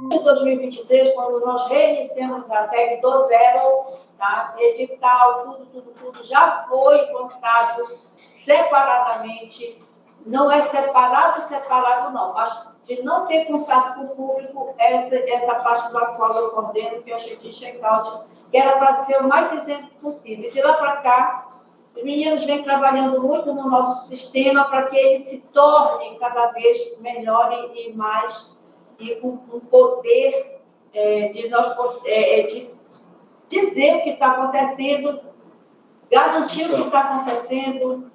Em 2023, quando nós reiniciamos a TEG do zero, tá? Edital, tudo já foi contado separadamente. Não é separado não, mas de não ter contato com o público, essa parte da qual eu coordeno, que eu achei que check-out, que era para ser o mais isento possível. De lá para cá, os meninos vêm trabalhando muito no nosso sistema para que ele se torne cada vez melhor e mais, e com o poder de dizer o que está acontecendo, garantir o que está acontecendo.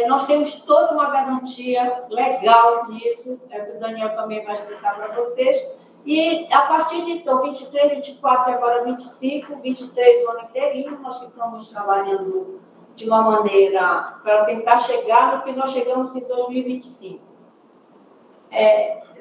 Nós temos toda uma garantia legal nisso, o Daniel também vai explicar para vocês. E a partir de então, 23, 24 e agora 25, 23 o ano inteirinho, nós ficamos trabalhando de uma maneira para tentar chegar no que nós chegamos em 2025.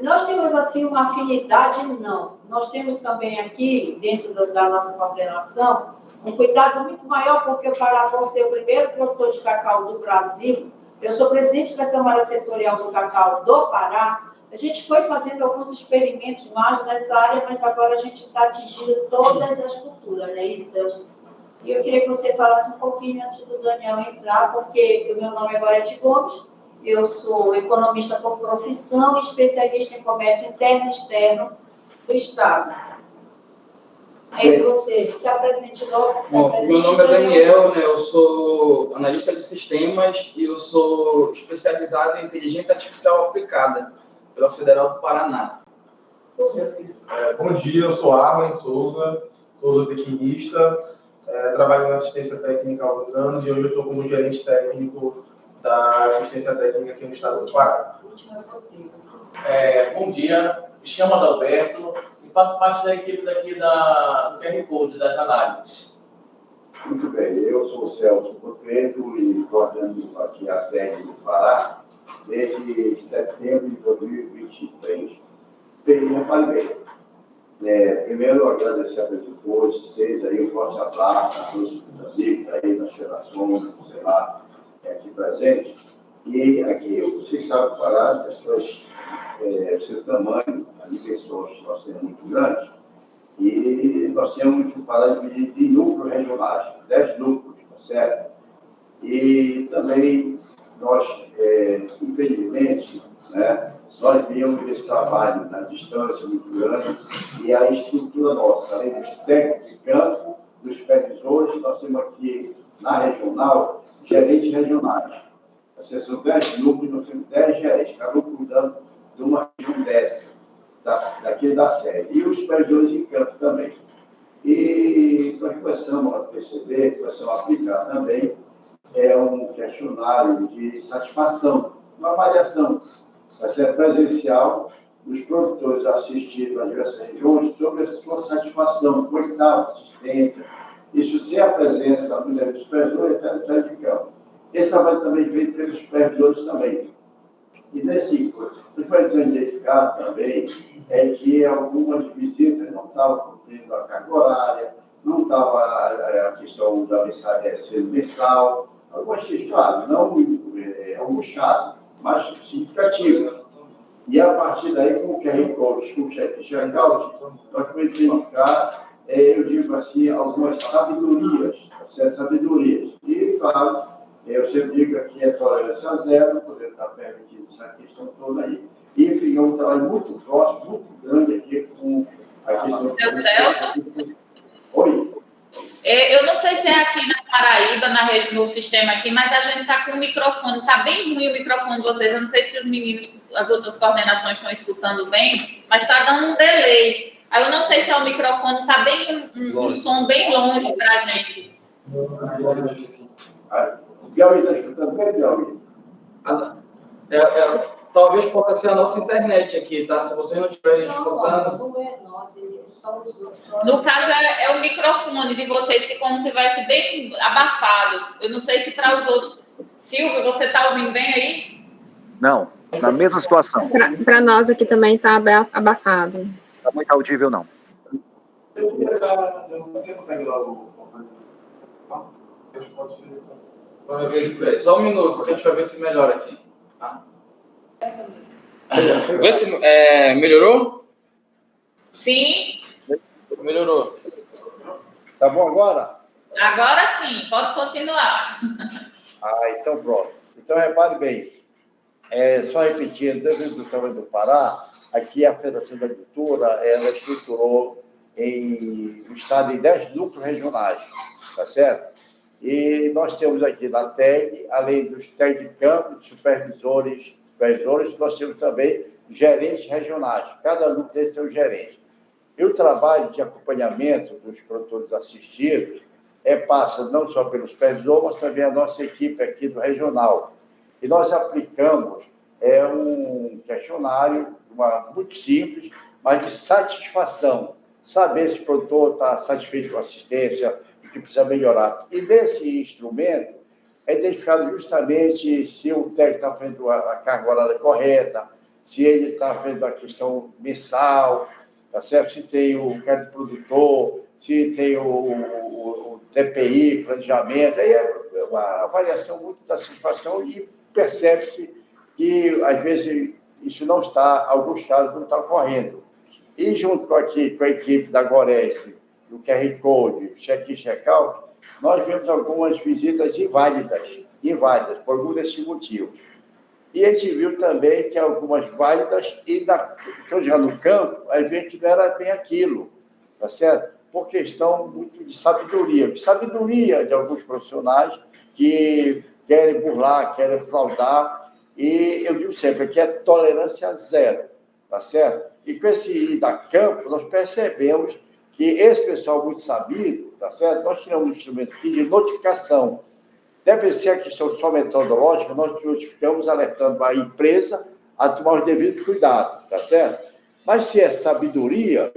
Nós temos, assim, uma afinidade? Não. Nós temos também aqui, dentro da nossa coordenação, um cuidado muito maior, porque o Pará, por ser o primeiro produtor de cacau do Brasil, eu sou presidente da Câmara Setorial do Cacau do Pará, a gente foi fazendo alguns experimentos mais nessa área, mas agora a gente está atingindo todas as culturas, não é isso, Celso? E eu queria que você falasse um pouquinho antes do Daniel entrar, porque o meu nome é Gorete Gomes, eu sou economista por profissão, especialista em comércio interno e externo do Estado. Aí você se apresente logo. Meu nome é Daniel, né? Eu sou analista de sistemas e eu sou especializado em inteligência artificial aplicada pela Federal do Paraná. Bom dia, eu sou Arlen Souza, sou tecnista, trabalho na assistência técnica há alguns anos e hoje eu estou como gerente técnico da assistência técnica aqui no estado do Pará. Bom dia, me chamo Adalberto e faço parte da equipe daqui do QR Code, das análises. Muito bem, eu sou o Celso Porteto e coordeno aqui a TEG do Pará desde setembro de 2023. Bem, primeiro, agradecer a vocês aí, um forte abraço a todos os amigos aí nas gerações, sei lá, aqui presente. E aqui, vocês sabem falar as questões, seu tamanho, as dimensões que nós temos muito grandes, e nós temos que falar de núcleos regionais, 10 núcleos, tá certo? E também nós, infelizmente, né, nós vimos esse trabalho na distância muito grande e a estrutura nossa, além dos técnicos de campo, dos supervisores, nós temos aqui na regional, gerentes regionais. São 10 núcleos, nós temos 10 gerentes, cada um cuidando de uma região dessa, daqui da sede. E os supervisores em campo também. E nós começamos a perceber, começamos a aplicar também, um questionário de satisfação, uma avaliação, vai ser presencial, os produtores assistindo às diversas regiões sobre a sua satisfação, com estado, assistência, isso sem a presença dos supervisores e até de campo. Esse trabalho também veio pelos supervisores também. E nesse que foi identificado também que algumas visitas não estavam cumprindo a carga horária, não estava a questão da mensagem sendo mensal, algumas questões, não alguns casos, mas significativos. E a partir daí, com o QR Code, com o check-out, nós vamos identificar, eu digo assim, algumas sabedorias, sabedorias. E, claro, eu sempre digo que é tolerância zero, poder estar permitindo essa questão toda aí. E, enfim, é um trabalho muito próximo, muito grande aqui com a questão... Seu Celso? Oi? Eu não sei se é aqui na Paraíba, no sistema aqui, mas a gente está com o microfone, está bem ruim o microfone de vocês. Eu não sei se os meninos, as outras coordenações estão escutando bem, mas está dando um delay. Aí eu não sei se é o microfone, está bem um som bem longe para a gente. O Piauí está escutando bem, Piauí? Talvez possa ser a nossa internet aqui, tá? Se vocês não estiverem escutando... Não é nós, só os outros. No caso, é o microfone de vocês, que como se estivesse bem abafado. Eu não sei se para os outros... Silvio, você está ouvindo bem aí? Não, na mesma situação. Para nós aqui também está abafado. Não está muito audível, não. Só um minuto, que a gente vai ver se melhora aqui. Vê se melhorou? Sim, Melhorou. Tá bom agora? agora sim, pode continuar. Então pronto. Então, repare bem, só repetindo, desde o tamanho do Pará, aqui a Federação da Agricultura, ela estruturou o estado em 10 núcleos regionais, tá certo? E nós temos aqui na TEG, além dos TEG de campo, supervisores, nós temos também gerentes regionais. Cada núcleo tem um gerente. E o trabalho de acompanhamento dos produtores assistidos passa não só pelos supervisores, mas também a nossa equipe aqui do regional. E nós aplicamos um questionário muito simples, mas de satisfação. Saber se o produtor está satisfeito com a assistência, o que precisa melhorar. E nesse instrumento é identificado justamente se o técnico está fazendo a carga horária correta, se ele está fazendo a questão mensal, tá certo? Se tem o crédito produtor, se tem o TPI, planejamento. Aí é uma avaliação muito da satisfação e percebe-se que, às vezes, isso não está, alguns casos não está ocorrendo. E junto aqui com a equipe da Goreste, do QR Code, check-in, check-out, nós vemos algumas visitas inválidas, por algum desses motivos. E a gente viu também que algumas válidas, e já no campo, a gente não era bem aquilo, tá certo? Por questão muito de sabedoria de alguns profissionais que querem burlar, querem fraudar, e eu digo sempre que é tolerância zero, tá certo? E com esse ir da campo, nós percebemos que esse pessoal muito sabido, tá certo? Nós tiramos um instrumento aqui de notificação. Deve ser a questão só metodológica, nós notificamos alertando a empresa a tomar os devidos cuidados, tá certo? Mas se é sabedoria,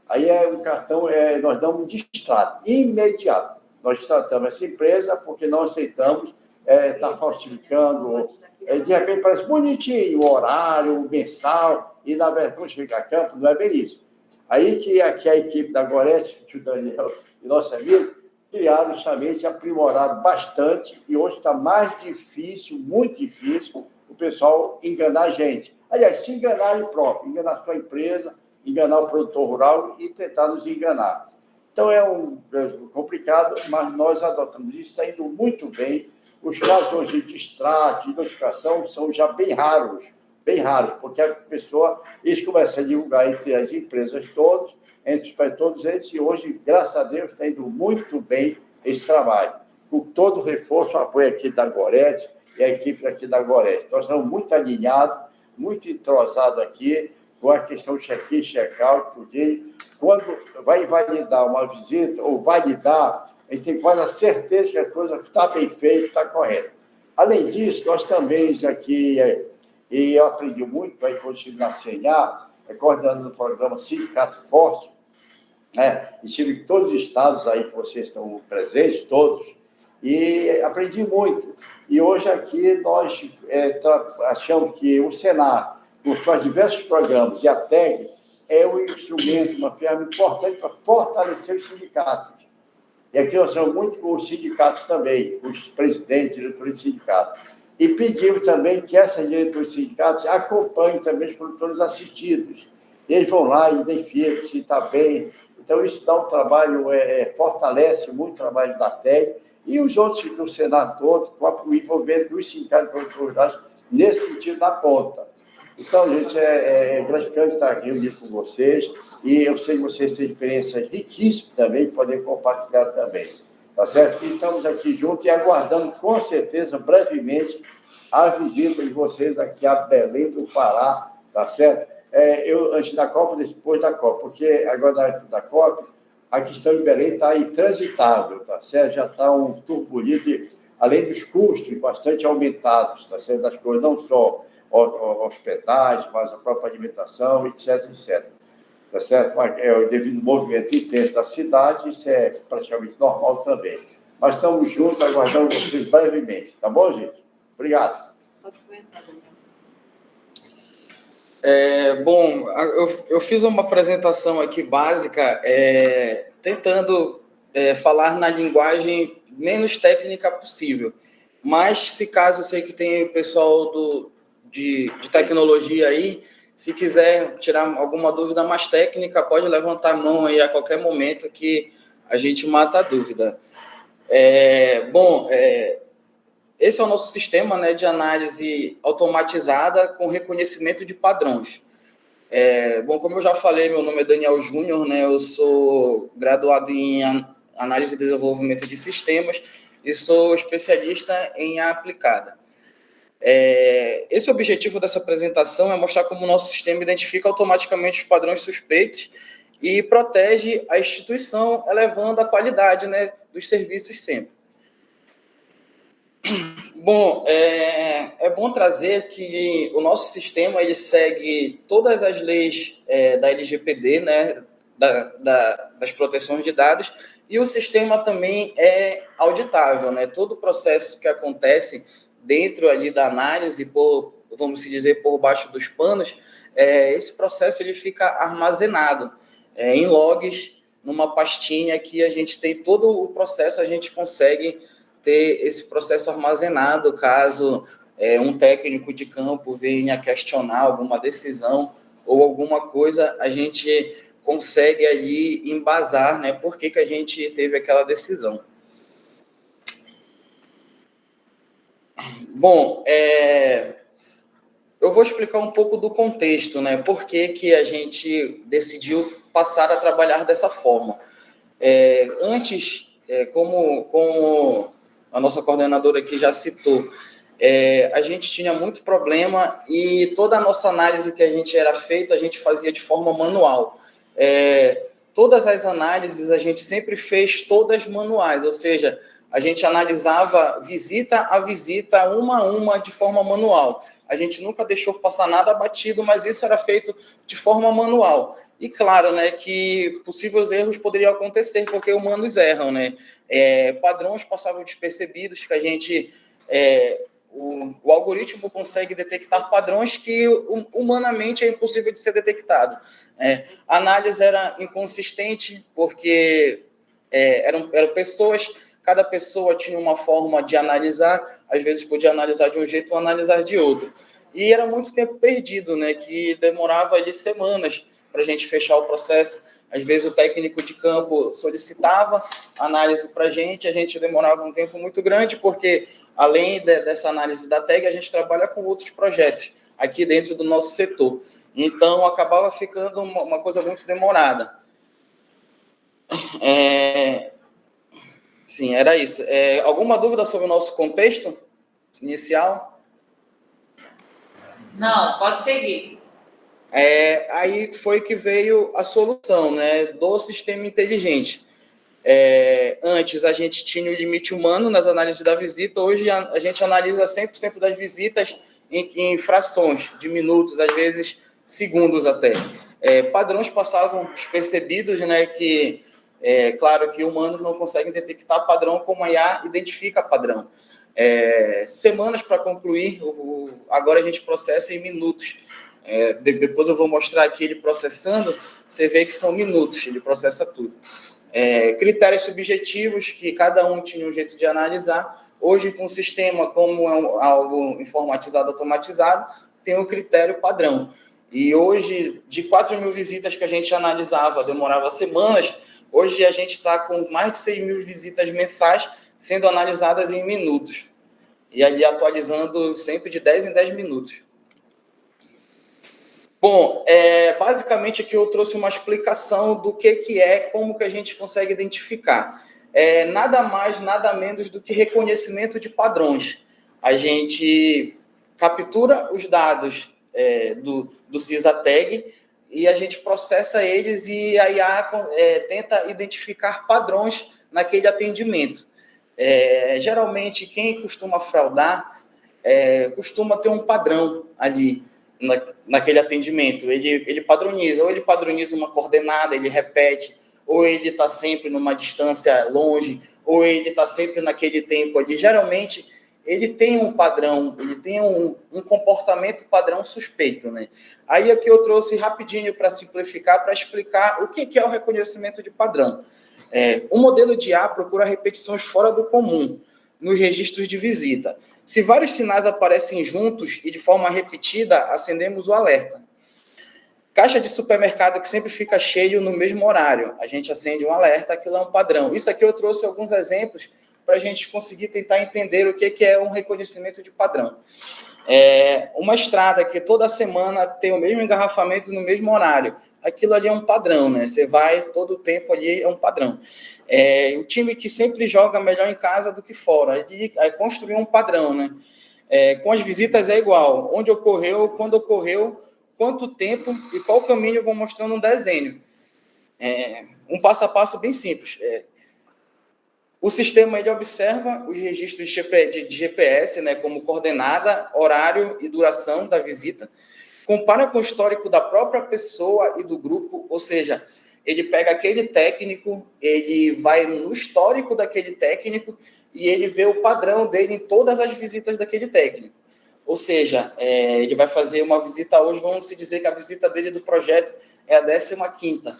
aí é um cartão, nós damos um distrato imediato. Nós tratamos essa empresa porque não aceitamos estar falsificando. De repente parece bonitinho o horário, o mensal, e na verdade, quando chega a campo, não é bem isso. Aí que aqui a equipe da Gorete, que o Daniel e nosso amigo, criaram justamente, aprimoraram bastante, e hoje está mais difícil, muito difícil, o pessoal enganar a gente. Aliás, se enganar ele próprio, enganar a sua empresa, enganar o produtor rural e tentar nos enganar. Então, é complicado, mas nós adotamos isso, está indo muito bem. Os casos hoje de extrato, de notificação, são já bem raros, porque a pessoa, eles começam a divulgar entre as empresas todas, entre todos eles, e hoje, graças a Deus, está indo muito bem esse trabalho. Com todo o reforço, o apoio aqui da Gorete e a equipe aqui da Gorete. Nós estamos muito alinhados, muito entrosados aqui com a questão de check-in, check-out, porque quando vai validar uma visita ou validar, a gente tem quase a certeza que a coisa está bem feita, está correta. Além disso, nós também aqui, e eu aprendi muito, aí quando estive na CNA, coordenando o programa Sindicato Forte, estive em todos os estados aí que vocês estão presentes, todos, e aprendi muito. E hoje aqui nós achamos que o Senar, com seus diversos programas, e a TEG é um instrumento, uma ferramenta importante para fortalecer os sindicatos. E aqui nós estamos muito com os sindicatos também, com os presidentes, diretores de sindicatos. E pedimos também que essas diretores de sindicatos acompanhem também os produtores assistidos. Eles vão lá e identificam se está bem. Então, isso dá um trabalho, fortalece muito o trabalho da TEG e os outros do Senado todo, com o envolvimento dos sindicatos de produtores rurais, nesse sentido, na ponta. Então, gente, é gratificante estar aqui reunido com vocês, e eu sei que vocês têm experiências riquíssimas também, que podem compartilhar também, tá certo? E estamos aqui juntos e aguardando, com certeza, brevemente, a visita de vocês aqui a Belém do Pará, tá certo? Antes da Copa, depois da Copa, porque agora, na época da Copa, a questão de Belém está intransitável, tá certo? Já está um turbulido, além dos custos bastante aumentados, tá certo? Das coisas, não só hospedagem, mas a própria alimentação, etc, etc. Tá certo? Mas devido ao movimento intenso da cidade, isso é praticamente normal também. Mas estamos juntos, aguardando vocês brevemente. Tá bom, gente? Obrigado. Pode começar, Daniel. Bom, eu fiz uma apresentação aqui básica, tentando falar na linguagem menos técnica possível. Mas, se caso eu sei que tem pessoal de tecnologia aí, Se quiser tirar alguma dúvida mais técnica, pode levantar a mão aí a qualquer momento que a gente mata a dúvida. Esse é o nosso sistema, né, de análise automatizada com reconhecimento de padrões. Como eu já falei, meu nome é Daniel Júnior, né, eu sou graduado em análise e desenvolvimento de sistemas e sou especialista em aplicada. Esse objetivo dessa apresentação é mostrar como o nosso sistema identifica automaticamente os padrões suspeitos e protege a instituição, elevando a qualidade, né, dos serviços sempre. Bom, é bom trazer que o nosso sistema ele segue todas as leis da LGPD, né, das proteções de dados, e o sistema também é auditável, né? Todo o processo que acontece dentro ali da análise, vamos dizer, por baixo dos panos, esse processo ele fica armazenado em logs, numa pastinha que a gente tem todo o processo, a gente consegue ter esse processo armazenado, caso um técnico de campo venha questionar alguma decisão ou alguma coisa, a gente consegue ali embasar, né, por que a gente teve aquela decisão. Bom, eu vou explicar um pouco do contexto, né, por que a gente decidiu passar a trabalhar dessa forma. Antes, como a nossa coordenadora aqui já citou, a gente tinha muito problema e toda a nossa análise que a gente era feita, a gente fazia de forma manual. Todas as análises a gente sempre fez todas manuais, ou seja, a gente analisava visita a visita, uma a uma, de forma manual. A gente nunca deixou passar nada batido, mas isso era feito de forma manual. E claro, né, que possíveis erros poderiam acontecer, porque humanos erram, né? Padrões passavam despercebidos, que a gente... O algoritmo consegue detectar padrões que humanamente é impossível de ser detectado. A análise era inconsistente, porque eram pessoas, cada pessoa tinha uma forma de analisar, às vezes podia analisar de um jeito ou analisar de outro. E era muito tempo perdido, né, que demorava ali semanas para a gente fechar o processo. Às vezes o técnico de campo solicitava análise para a gente demorava um tempo muito grande, porque além dessa análise da tag, a gente trabalha com outros projetos aqui dentro do nosso setor. Então, acabava ficando uma coisa muito demorada. Sim, era isso. Alguma dúvida sobre o nosso contexto inicial? Não, pode seguir. Aí foi que veio a solução, né, do sistema inteligente. Antes a gente tinha o limite humano nas análises da visita, hoje a gente analisa 100% das visitas em frações de minutos, às vezes segundos até. Padrões passavam despercebidos, né, que claro que humanos não conseguem detectar padrão como a IA identifica padrão. Semanas para concluir, agora a gente processa em minutos. Depois eu vou mostrar aqui ele processando, você vê que são minutos, ele processa tudo. Critérios subjetivos, que cada um tinha um jeito de analisar. Hoje, com o sistema, como é algo informatizado, automatizado, tem o critério padrão. E hoje, de 4.000 visitas que a gente analisava, demorava semanas, hoje a gente está com mais de 6.000 visitas mensais sendo analisadas em minutos. E ali atualizando sempre de 10 em 10 minutos. Bom, basicamente aqui eu trouxe uma explicação do que como que a gente consegue identificar. Nada mais, nada menos do que reconhecimento de padrões. A gente captura os dados do CISA-Tag e a gente processa eles e a IA tenta identificar padrões naquele atendimento. Geralmente, quem costuma fraudar costuma ter um padrão ali, naquele atendimento. Ele padroniza, ou ele padroniza uma coordenada, ele repete, ou ele está sempre numa distância longe, ou ele está sempre naquele tempo ali. Geralmente, ele tem um padrão, ele tem um comportamento padrão suspeito, né? Aí aqui eu trouxe rapidinho para simplificar, para explicar o que é o reconhecimento de padrão. O modelo de IA procura repetições fora do comum nos registros de visita. Se vários sinais aparecem juntos e de forma repetida, acendemos o alerta. Caixa de supermercado que sempre fica cheio no mesmo horário. A gente acende um alerta, aquilo é um padrão. Isso aqui eu trouxe alguns exemplos para a gente conseguir tentar entender o que é um reconhecimento de padrão. Uma estrada que toda semana tem o mesmo engarrafamento no mesmo horário. Aquilo ali é um padrão, né? Você vai todo o tempo ali, é um padrão. O time que sempre joga melhor em casa do que fora. Aí construir um padrão, né? Com as visitas é igual. Onde ocorreu, quando ocorreu, quanto tempo e qual caminho, vão mostrando um desenho. Um passo a passo bem simples. O sistema ele observa os registros de GPS, né, como coordenada, horário e duração da visita, compara com o histórico da própria pessoa e do grupo, ou seja, ele pega aquele técnico, ele vai no histórico daquele técnico e ele vê o padrão dele em todas as visitas daquele técnico. Ou seja, ele vai fazer uma visita hoje, vamos se dizer que a visita dele do projeto é a 15ª.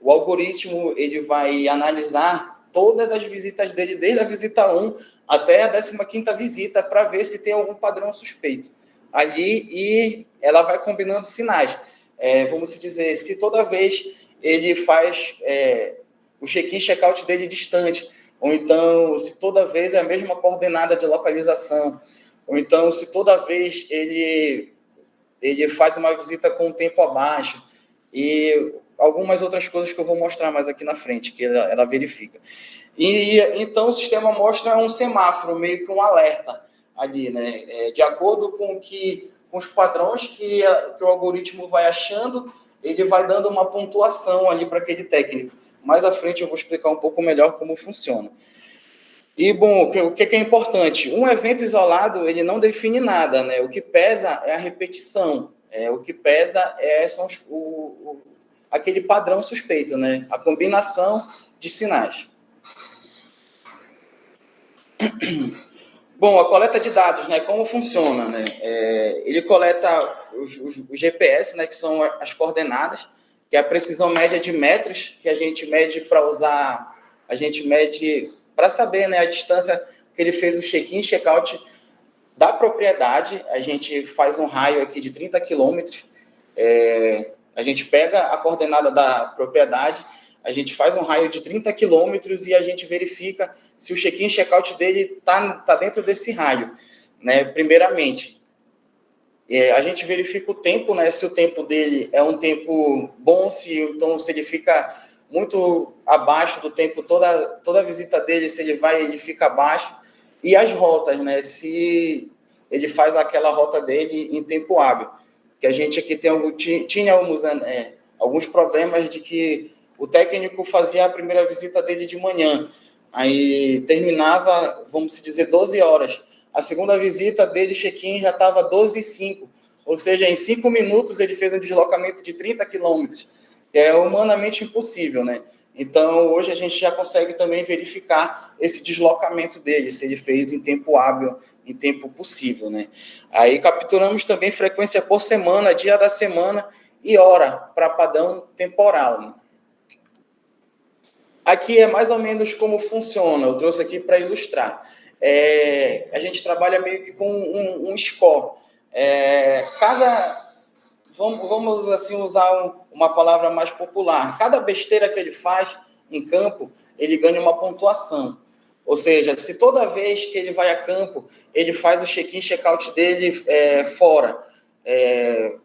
O algoritmo ele vai analisar todas as visitas dele, desde a visita 1 até a 15ª visita, para ver se tem algum padrão suspeito ali, e ela vai combinando sinais. Vamos se dizer, se toda vez ele faz o check-in, check-out dele distante, ou então se toda vez é a mesma coordenada de localização, ou então se toda vez ele faz uma visita com um tempo abaixo, e algumas outras coisas que eu vou mostrar mais aqui na frente, que ela verifica. E então o sistema mostra um semáforo, meio que um alerta ali, né? De acordo com os padrões que o algoritmo vai achando, ele vai dando uma pontuação ali para aquele técnico. Mais à frente eu vou explicar um pouco melhor como funciona. E, bom, o que é importante? Um evento isolado, ele não define nada, né? O que pesa é a repetição. O que pesa são aquele padrão suspeito, né? A combinação de sinais. Bom, a coleta de dados, né? Como funciona, né? Ele coleta os GPS, né? Que são as coordenadas, que é a precisão média de metros, que a gente mede para saber, né, a distância que ele fez o check-in, check-out da propriedade. A gente faz um raio aqui de 30 quilômetros. A gente pega a coordenada da propriedade, a gente faz um raio de 30 quilômetros e a gente verifica se o check-in e check-out dele tá dentro desse raio, né? Primeiramente, a gente verifica o tempo, né? Se o tempo dele é um tempo bom, se ele fica muito abaixo do tempo, toda a visita dele, se ele fica abaixo, e as rotas, né? Se ele faz aquela rota dele em tempo hábil. Que a gente aqui tinha alguns problemas de que o técnico fazia a primeira visita dele de manhã, aí terminava, vamos se dizer, 12 horas. A segunda visita dele, check-in, já estava 12h05, ou seja, em 5 minutos ele fez um deslocamento de 30 quilômetros, que é humanamente impossível, né? Então, hoje a gente já consegue também verificar esse deslocamento dele, se ele fez em tempo hábil, em tempo possível, né? Aí capturamos também frequência por semana, dia da semana e hora, para padrão temporal, né? Aqui é mais ou menos como funciona, eu trouxe aqui para ilustrar. A gente trabalha meio que com um score. Vamos assim usar uma palavra mais popular. Cada besteira que ele faz em campo, ele ganha uma pontuação. Ou seja, se toda vez que ele vai a campo, ele faz o check-in, check-out dele fora.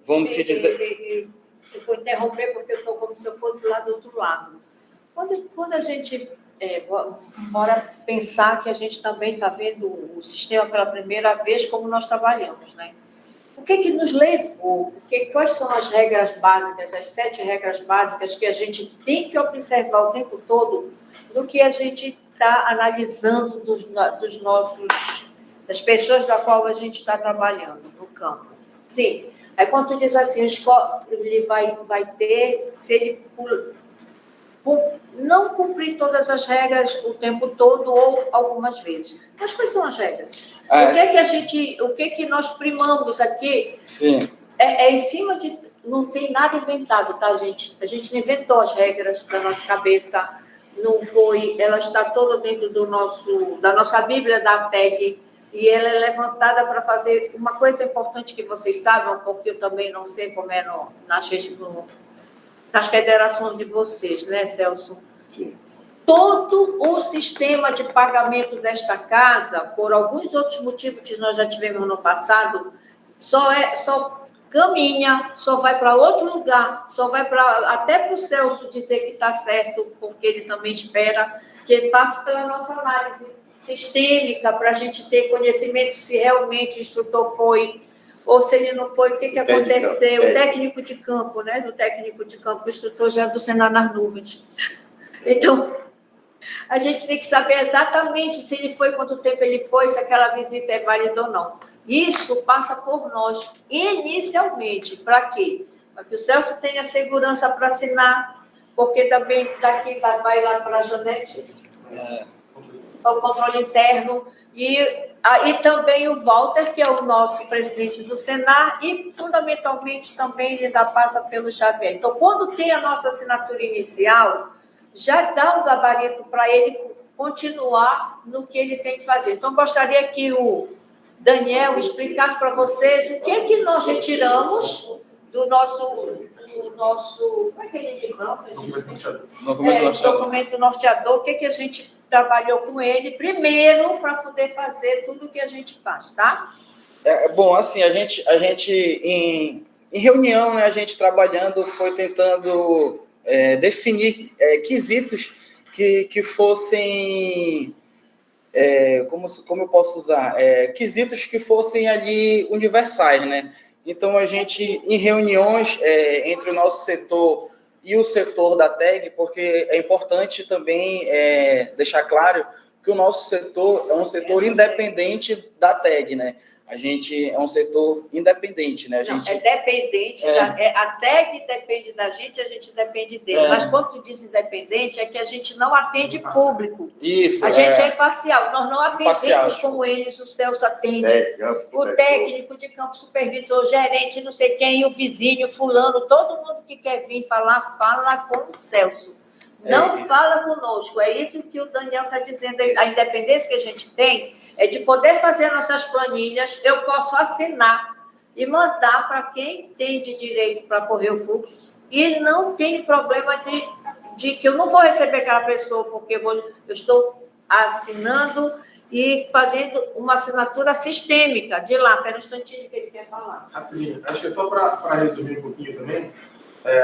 Vamos se dizer... Eu vou interromper porque eu estou como se eu fosse lá do outro lado. Quando a gente bora pensar que a gente também está vendo o sistema pela primeira vez, como nós trabalhamos, né? O que nos levou? Quais são as regras básicas, as 7 regras básicas que a gente tem que observar o tempo todo do que a gente está analisando das pessoas da qual a gente está trabalhando no campo? Sim. Aí quando tu diz assim, ele vai ter, se ele não cumprir todas as regras o tempo todo ou algumas vezes. Mas quais são as regras? O que nós primamos aqui? Sim. Em cima de... Não tem nada inventado, tá, gente? A gente não inventou as regras da nossa cabeça, não foi... Ela está toda dentro da nossa Bíblia, da TEG, e ela é levantada para fazer uma coisa importante que vocês sabem, porque eu também não sei como é nas federações de vocês, né, Celso? Sim. Todo o sistema de pagamento desta casa, por alguns outros motivos que nós já tivemos no passado, só caminha, só vai para outro lugar, só vai até para o Celso dizer que está certo, porque ele também espera que ele passe pela nossa análise sistêmica, para a gente ter conhecimento se realmente o instrutor foi, ou se ele não foi, o que aconteceu. O técnico de campo, né? Do técnico de campo, o instrutor já é do Senar nas nuvens. Então, a gente tem que saber exatamente se ele foi, quanto tempo ele foi, se aquela visita é válida ou não. Isso passa por nós, inicialmente. Para quê? Para que o Celso tenha segurança para assinar, porque também daqui vai lá para a Janete, o controle interno, e também o Walter, que é o nosso presidente do Senar, e, fundamentalmente, também ele ainda passa pelo Xavier. Então, quando tem a nossa assinatura inicial, já dá um gabarito para ele continuar no que ele tem que fazer. Então, gostaria que o Daniel explicasse para vocês o que é que nós retiramos do nosso como é que ele diz? Documento norteador, o que é que a gente trabalhou com ele primeiro para poder fazer tudo o que a gente faz, tá? Bom, assim, a gente em reunião, né, a gente trabalhando, foi tentando definir quesitos que fossem, como eu posso usar, quesitos que fossem ali universais, né? Então, a gente, em reuniões entre o nosso setor e o setor da TEG, porque é importante também deixar claro que o nosso setor é um setor independente da TEG, né? A gente é um setor independente, né? Não, é dependente, a TEG depende da gente, a gente depende dele. Mas quando tu diz independente, é que a gente não atende público. Isso. A gente é imparcial, nós não atendemos como eles, o Celso atende. O técnico de campo, supervisor, gerente, não sei quem, o vizinho, fulano, todo mundo que quer vir falar, fala com o Celso. Não fala conosco, é isso que o Daniel está dizendo. A independência que a gente tem é de poder fazer nossas planilhas, eu posso assinar e mandar para quem tem de direito para correr o fluxo e não tem problema de que eu não vou receber aquela pessoa porque eu estou assinando e fazendo uma assinatura sistêmica de lá. Espera um instantinho que ele quer falar. Rapidinho, acho que é só para resumir um pouquinho também.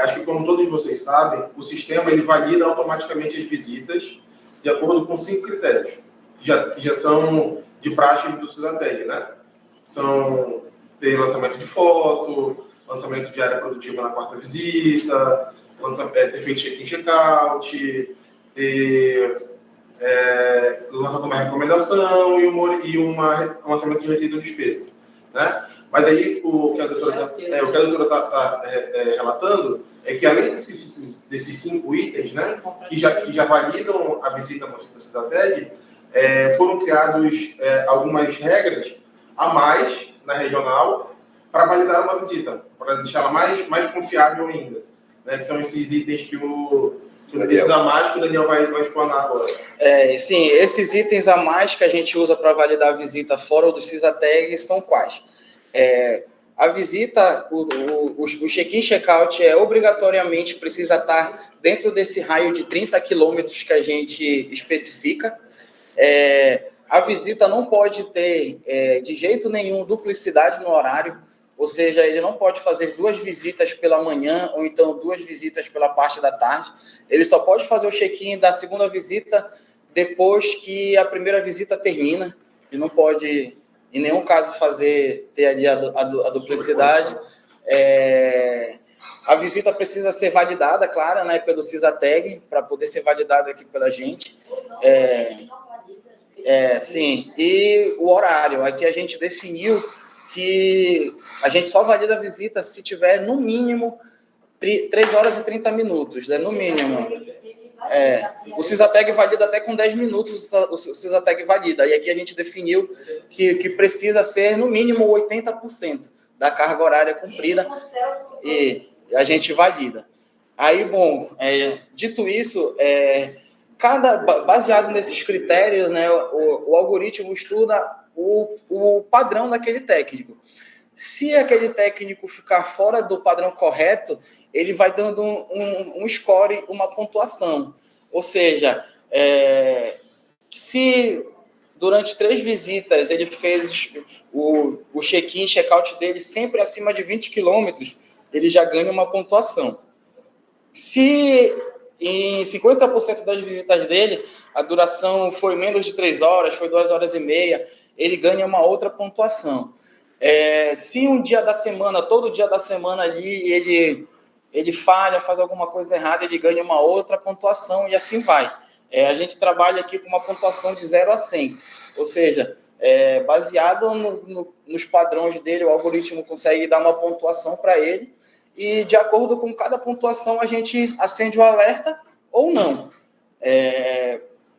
Acho que, como todos vocês sabem, o sistema ele valida automaticamente as visitas de acordo com 5 critérios, que já são de praxe do CISATEG, né? São ter lançamento de foto, lançamento de área produtiva na 4ª visita, ter feito check-in, check-out, ter lançado uma recomendação e um lançamento de receita ou despesa, né? Mas aí o que a doutora está relatando é que, além desses 5 itens, né, que já validam a visita no CISATEG, foram criados algumas regras a mais na regional para validar uma visita, para deixá-la mais confiável ainda, né, que são esses itens que o Daniel vai explanar agora. Sim, esses itens a mais que a gente usa para validar a visita fora do CISATEG são quais? A visita, o check-in, check-out obrigatoriamente precisa estar dentro desse raio de 30 quilômetros que a gente especifica. A visita não pode ter, de jeito nenhum, duplicidade no horário, ou seja, ele não pode fazer 2 visitas pela manhã ou então 2 visitas pela parte da tarde. Ele só pode fazer o check-in da segunda visita depois que a primeira visita termina. Ele não pode, em nenhum caso, ter ali a duplicidade. A visita precisa ser validada, claro, né, pelo CISATEG, para poder ser validada aqui pela gente. Sim, e o horário. Aqui a gente definiu que a gente só valida a visita se tiver, no mínimo, 3 horas e 30 minutos, né, no mínimo. O CISATEG valida até com 10 minutos, o CISATEG valida. E aqui a gente definiu que precisa ser, no mínimo, 80% da carga horária cumprida e a gente valida. Aí, bom, dito isso, baseado nesses critérios, né, o algoritmo estuda o padrão daquele técnico. Se aquele técnico ficar fora do padrão correto, ele vai dando um score, uma pontuação. Ou seja, se durante 3 visitas ele fez o check-in, check-out dele sempre acima de 20 quilômetros, ele já ganha uma pontuação. Se em 50% das visitas dele, a duração foi menos de 3 horas, foi 2 horas e meia, ele ganha uma outra pontuação. Se um dia da semana, todo dia da semana ali, ele falha, faz alguma coisa errada, ele ganha uma outra pontuação e assim vai. A gente trabalha aqui com uma pontuação de 0 a 100, ou seja, baseado nos padrões dele, o algoritmo consegue dar uma pontuação para ele e de acordo com cada pontuação a gente acende o alerta ou não.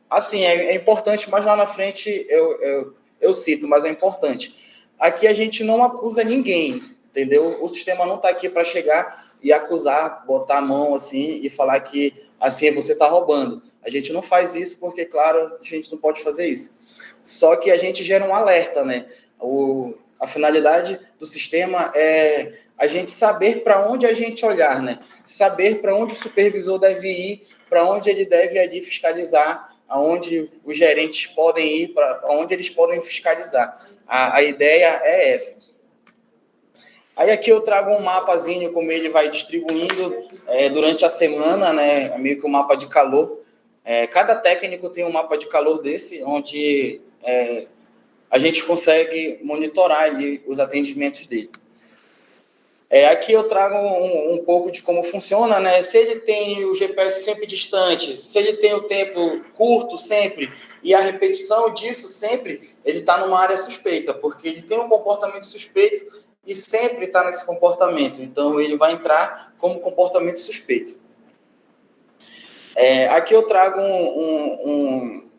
Assim, é importante, mas lá na frente eu cito, mas é importante. Aqui a gente não acusa ninguém, entendeu? O sistema não está aqui para chegar e acusar, botar a mão assim e falar que assim você está roubando. A gente não faz isso porque, claro, a gente não pode fazer isso. Só que a gente gera um alerta, né? A finalidade do sistema é a gente saber para onde a gente olhar, né? Saber para onde o supervisor deve ir, para onde ele deve ali fiscalizar, aonde os gerentes podem ir, para onde eles podem fiscalizar. A ideia é essa. Aí aqui eu trago um mapazinho, como ele vai distribuindo durante a semana, né? Meio que um mapa de calor. Cada técnico tem um mapa de calor desse, onde a gente consegue monitorar ali os atendimentos dele. Aqui eu trago um pouco de como funciona, né? Se ele tem o GPS sempre distante, se ele tem o tempo curto sempre, e a repetição disso sempre, ele está numa área suspeita, porque ele tem um comportamento suspeito e sempre está nesse comportamento. Então, ele vai entrar como comportamento suspeito. Aqui eu trago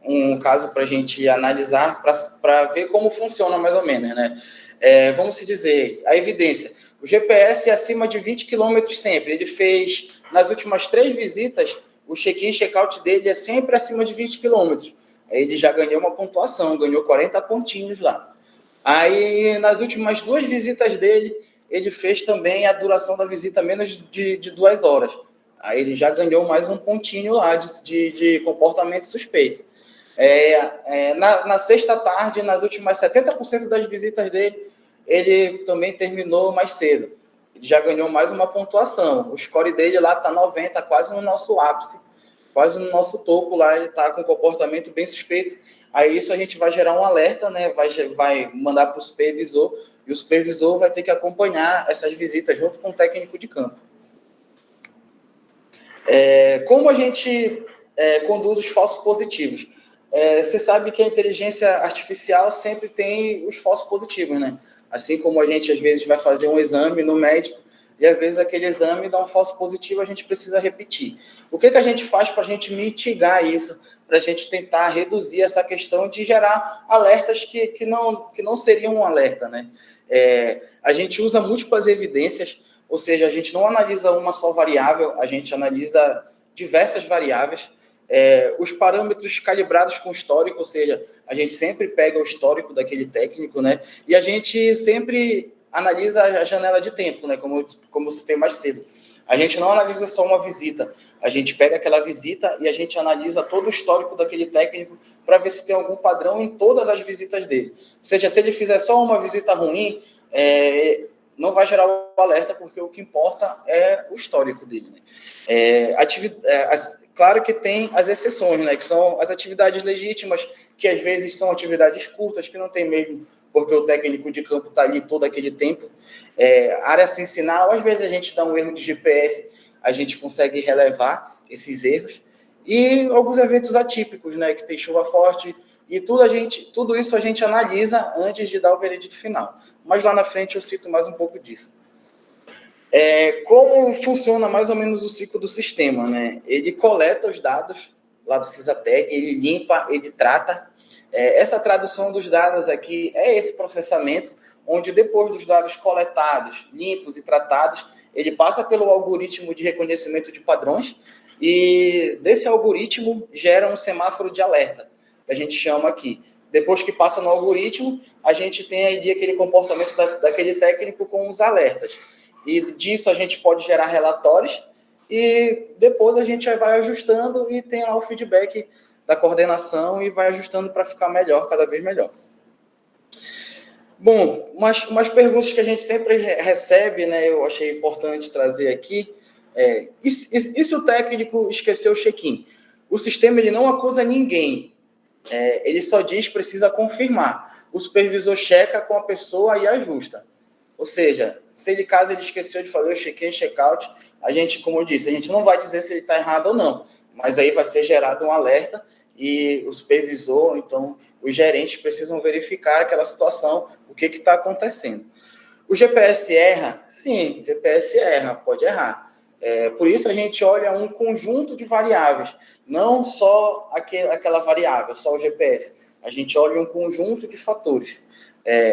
um caso para a gente analisar, para ver como funciona mais ou menos, né? Vamos se dizer, a evidência. O GPS é acima de 20 km sempre. Ele fez, nas últimas 3 visitas, o check-in e check-out dele é sempre acima de 20 km. Aí ele já ganhou uma pontuação, ganhou 40 pontinhos lá. Aí, nas últimas 2 visitas dele, ele fez também a duração da visita menos de 2 horas. Aí ele já ganhou mais um pontinho lá de comportamento suspeito. Na sexta tarde, nas últimas 70% das visitas dele, ele também terminou mais cedo. Ele já ganhou mais uma pontuação. O score dele lá está 90, quase no nosso ápice, quase no nosso topo lá, ele está com um comportamento bem suspeito. Aí isso a gente vai gerar um alerta, né? Vai mandar para o supervisor, e o supervisor vai ter que acompanhar essas visitas junto com o técnico de campo. Como a gente conduz os falsos positivos? Você sabe que a inteligência artificial sempre tem os falsos positivos, né? Assim como a gente, às vezes, vai fazer um exame no médico e, às vezes, aquele exame dá um falso positivo, a gente precisa repetir. O que a gente faz para a gente mitigar isso, para a gente tentar reduzir essa questão de gerar alertas que não seriam um alerta, né? A gente usa múltiplas evidências, ou seja, a gente não analisa uma só variável, a gente analisa diversas variáveis. Os parâmetros calibrados com histórico, ou seja, a gente sempre pega o histórico daquele técnico, né? E a gente sempre analisa a janela de tempo, né? Como eu citei mais cedo. A gente não analisa só uma visita, a gente pega aquela visita e a gente analisa todo o histórico daquele técnico para ver se tem algum padrão em todas as visitas dele. Ou seja, se ele fizer só uma visita ruim, não vai gerar o alerta, porque o que importa é o histórico dele, né? Claro que tem as exceções, né, que são as atividades legítimas, que às vezes são atividades curtas, que não tem mesmo, porque o técnico de campo está ali todo aquele tempo. Área sem sinal, às vezes a gente dá um erro de GPS, a gente consegue relevar esses erros. E alguns eventos atípicos, né, que tem chuva forte, e tudo isso a gente analisa antes de dar o veredito final. Mas lá na frente eu cito mais um pouco disso. Como funciona mais ou menos o ciclo do sistema, né? Ele coleta os dados lá do Sysatec, ele limpa, ele trata. Essa tradução dos dados aqui é esse processamento, onde depois dos dados coletados, limpos e tratados, ele passa pelo algoritmo de reconhecimento de padrões e desse algoritmo gera um semáforo de alerta, que a gente chama aqui. Depois que passa no algoritmo, a gente tem aí aquele comportamento daquele técnico com os alertas. E disso a gente pode gerar relatórios e depois a gente vai ajustando e tem lá o feedback da coordenação e vai ajustando para ficar melhor, cada vez melhor. Bom, umas perguntas que a gente sempre recebe, né, eu achei importante trazer aqui, e se o técnico esqueceu o check-in? O sistema ele não acusa ninguém, ele só diz que precisa confirmar. O supervisor checa com a pessoa e ajusta. Ou seja, caso ele esqueceu de fazer o check-in e check-out, a gente, como eu disse, a gente não vai dizer se ele está errado ou não, mas aí vai ser gerado um alerta e o supervisor, então, os gerentes precisam verificar aquela situação, o que está acontecendo. O GPS erra? Sim, o GPS erra, pode errar. Por isso a gente olha um conjunto de variáveis, não só aquela variável, só o GPS. A gente olha um conjunto de fatores.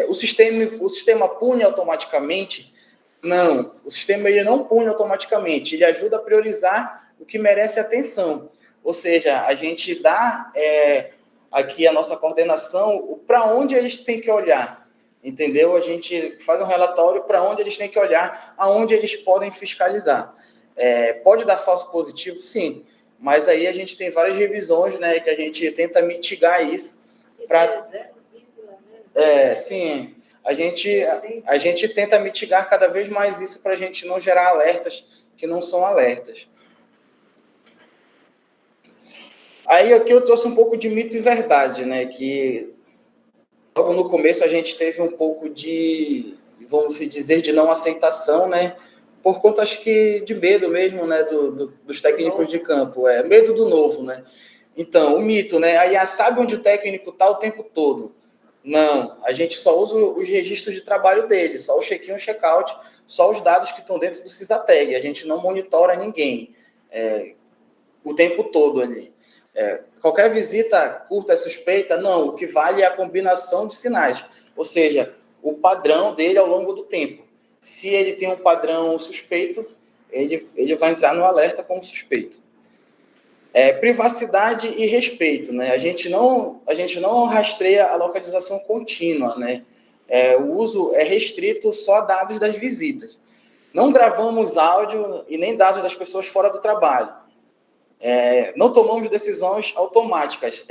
O sistema pune automaticamente? Não, o sistema ele não pune automaticamente, ele ajuda a priorizar o que merece atenção. Ou seja, a gente dá aqui a nossa coordenação para onde eles têm que olhar, entendeu? A gente faz um relatório para onde eles têm que olhar, aonde eles podem fiscalizar. Pode dar falso positivo? Sim, mas aí a gente tem várias revisões, né, que a gente tenta mitigar isso. Sim, a gente tenta mitigar cada vez mais isso para a gente não gerar alertas que não são alertas. Aí aqui eu trouxe um pouco de mito e verdade, né? Que logo no começo a gente teve um pouco de, vamos dizer, de não aceitação, né? Por conta, acho que, de medo mesmo, né? Dos técnicos de campo. Medo do novo, né? Então, o mito, né? Aí sabe onde o técnico está o tempo todo? Não, a gente só usa os registros de trabalho dele, só o check-in e o check-out, só os dados que estão dentro do CISATEG. A gente não monitora ninguém o tempo todo ali. Qualquer visita curta é suspeita? Não, o que vale é a combinação de sinais, ou seja, o padrão dele ao longo do tempo. Se ele tem um padrão suspeito, ele vai entrar no alerta como suspeito. Privacidade e respeito, né? A gente não rastreia a localização contínua, né? O uso é restrito só a dados das visitas. Não gravamos áudio e nem dados das pessoas fora do trabalho. Não tomamos decisões automáticas.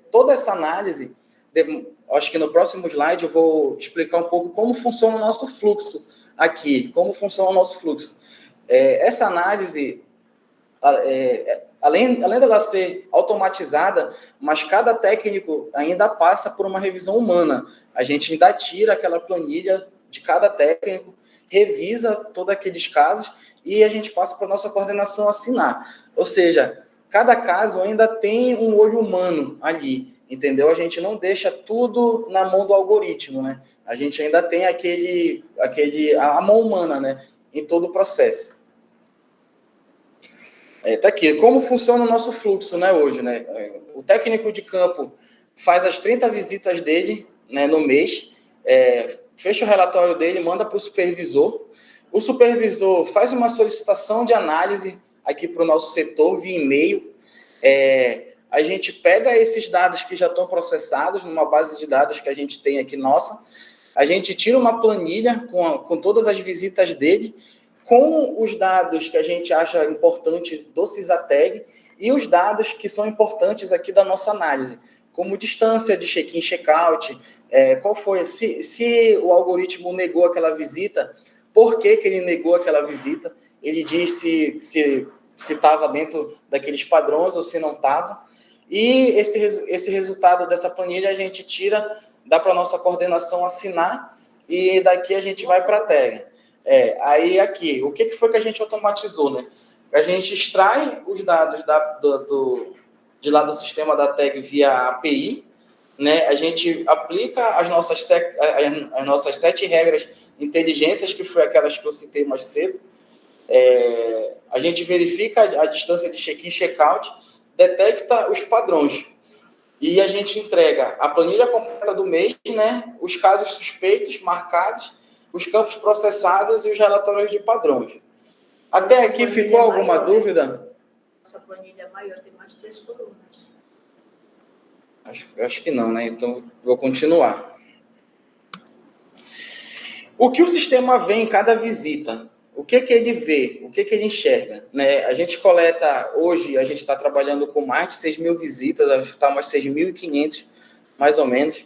Toda essa análise, acho que no próximo slide eu vou explicar um pouco como funciona o nosso fluxo aqui, como funciona o nosso fluxo. Essa análise, além dela ser automatizada, mas cada técnico ainda passa por uma revisão humana. A gente ainda tira aquela planilha de cada técnico, revisa todos aqueles casos e a gente passa para a nossa coordenação assinar. Ou seja, cada caso ainda tem um olho humano ali, entendeu? A gente não deixa tudo na mão do algoritmo, né? A gente ainda tem a mão humana, né? Em todo o processo. Tá aqui, como funciona o nosso fluxo, né, hoje, né? O técnico de campo faz as 30 visitas dele, né, no mês, fecha o relatório dele, manda para o supervisor. O supervisor faz uma solicitação de análise aqui para o nosso setor via e-mail. A gente pega esses dados que já estão processados numa base de dados que a gente tem aqui nossa, a gente tira uma planilha com todas as visitas dele, com os dados que a gente acha importante do CISATEG e os dados que são importantes aqui da nossa análise, como distância de check-in, check-out, qual foi, se o algoritmo negou aquela visita, por que ele negou aquela visita, ele diz se estava dentro daqueles padrões ou se não estava, e esse resultado dessa planilha a gente tira, dá para a nossa coordenação assinar, e daqui a gente vai para a tag. Aí aqui, o que foi que a gente automatizou, né? A gente extrai os dados de lá do sistema da tag via API, né? A gente aplica as nossas 7 regras inteligências, que foi aquelas que eu citei mais cedo. A gente verifica a distância de check-in e check-out, detecta os padrões. E a gente entrega a planilha completa do mês, né? Os casos suspeitos marcados, os campos processados e os relatórios de padrões. Até aqui ficou alguma dúvida? Essa planilha é maior, tem mais 3 colunas. Acho que não, né? Então, vou continuar. O que o sistema vê em cada visita? O que ele vê? O que ele enxerga? Né? A gente coleta, hoje, a gente está trabalhando com mais de 6 mil visitas, está umas 6.500, mais ou menos.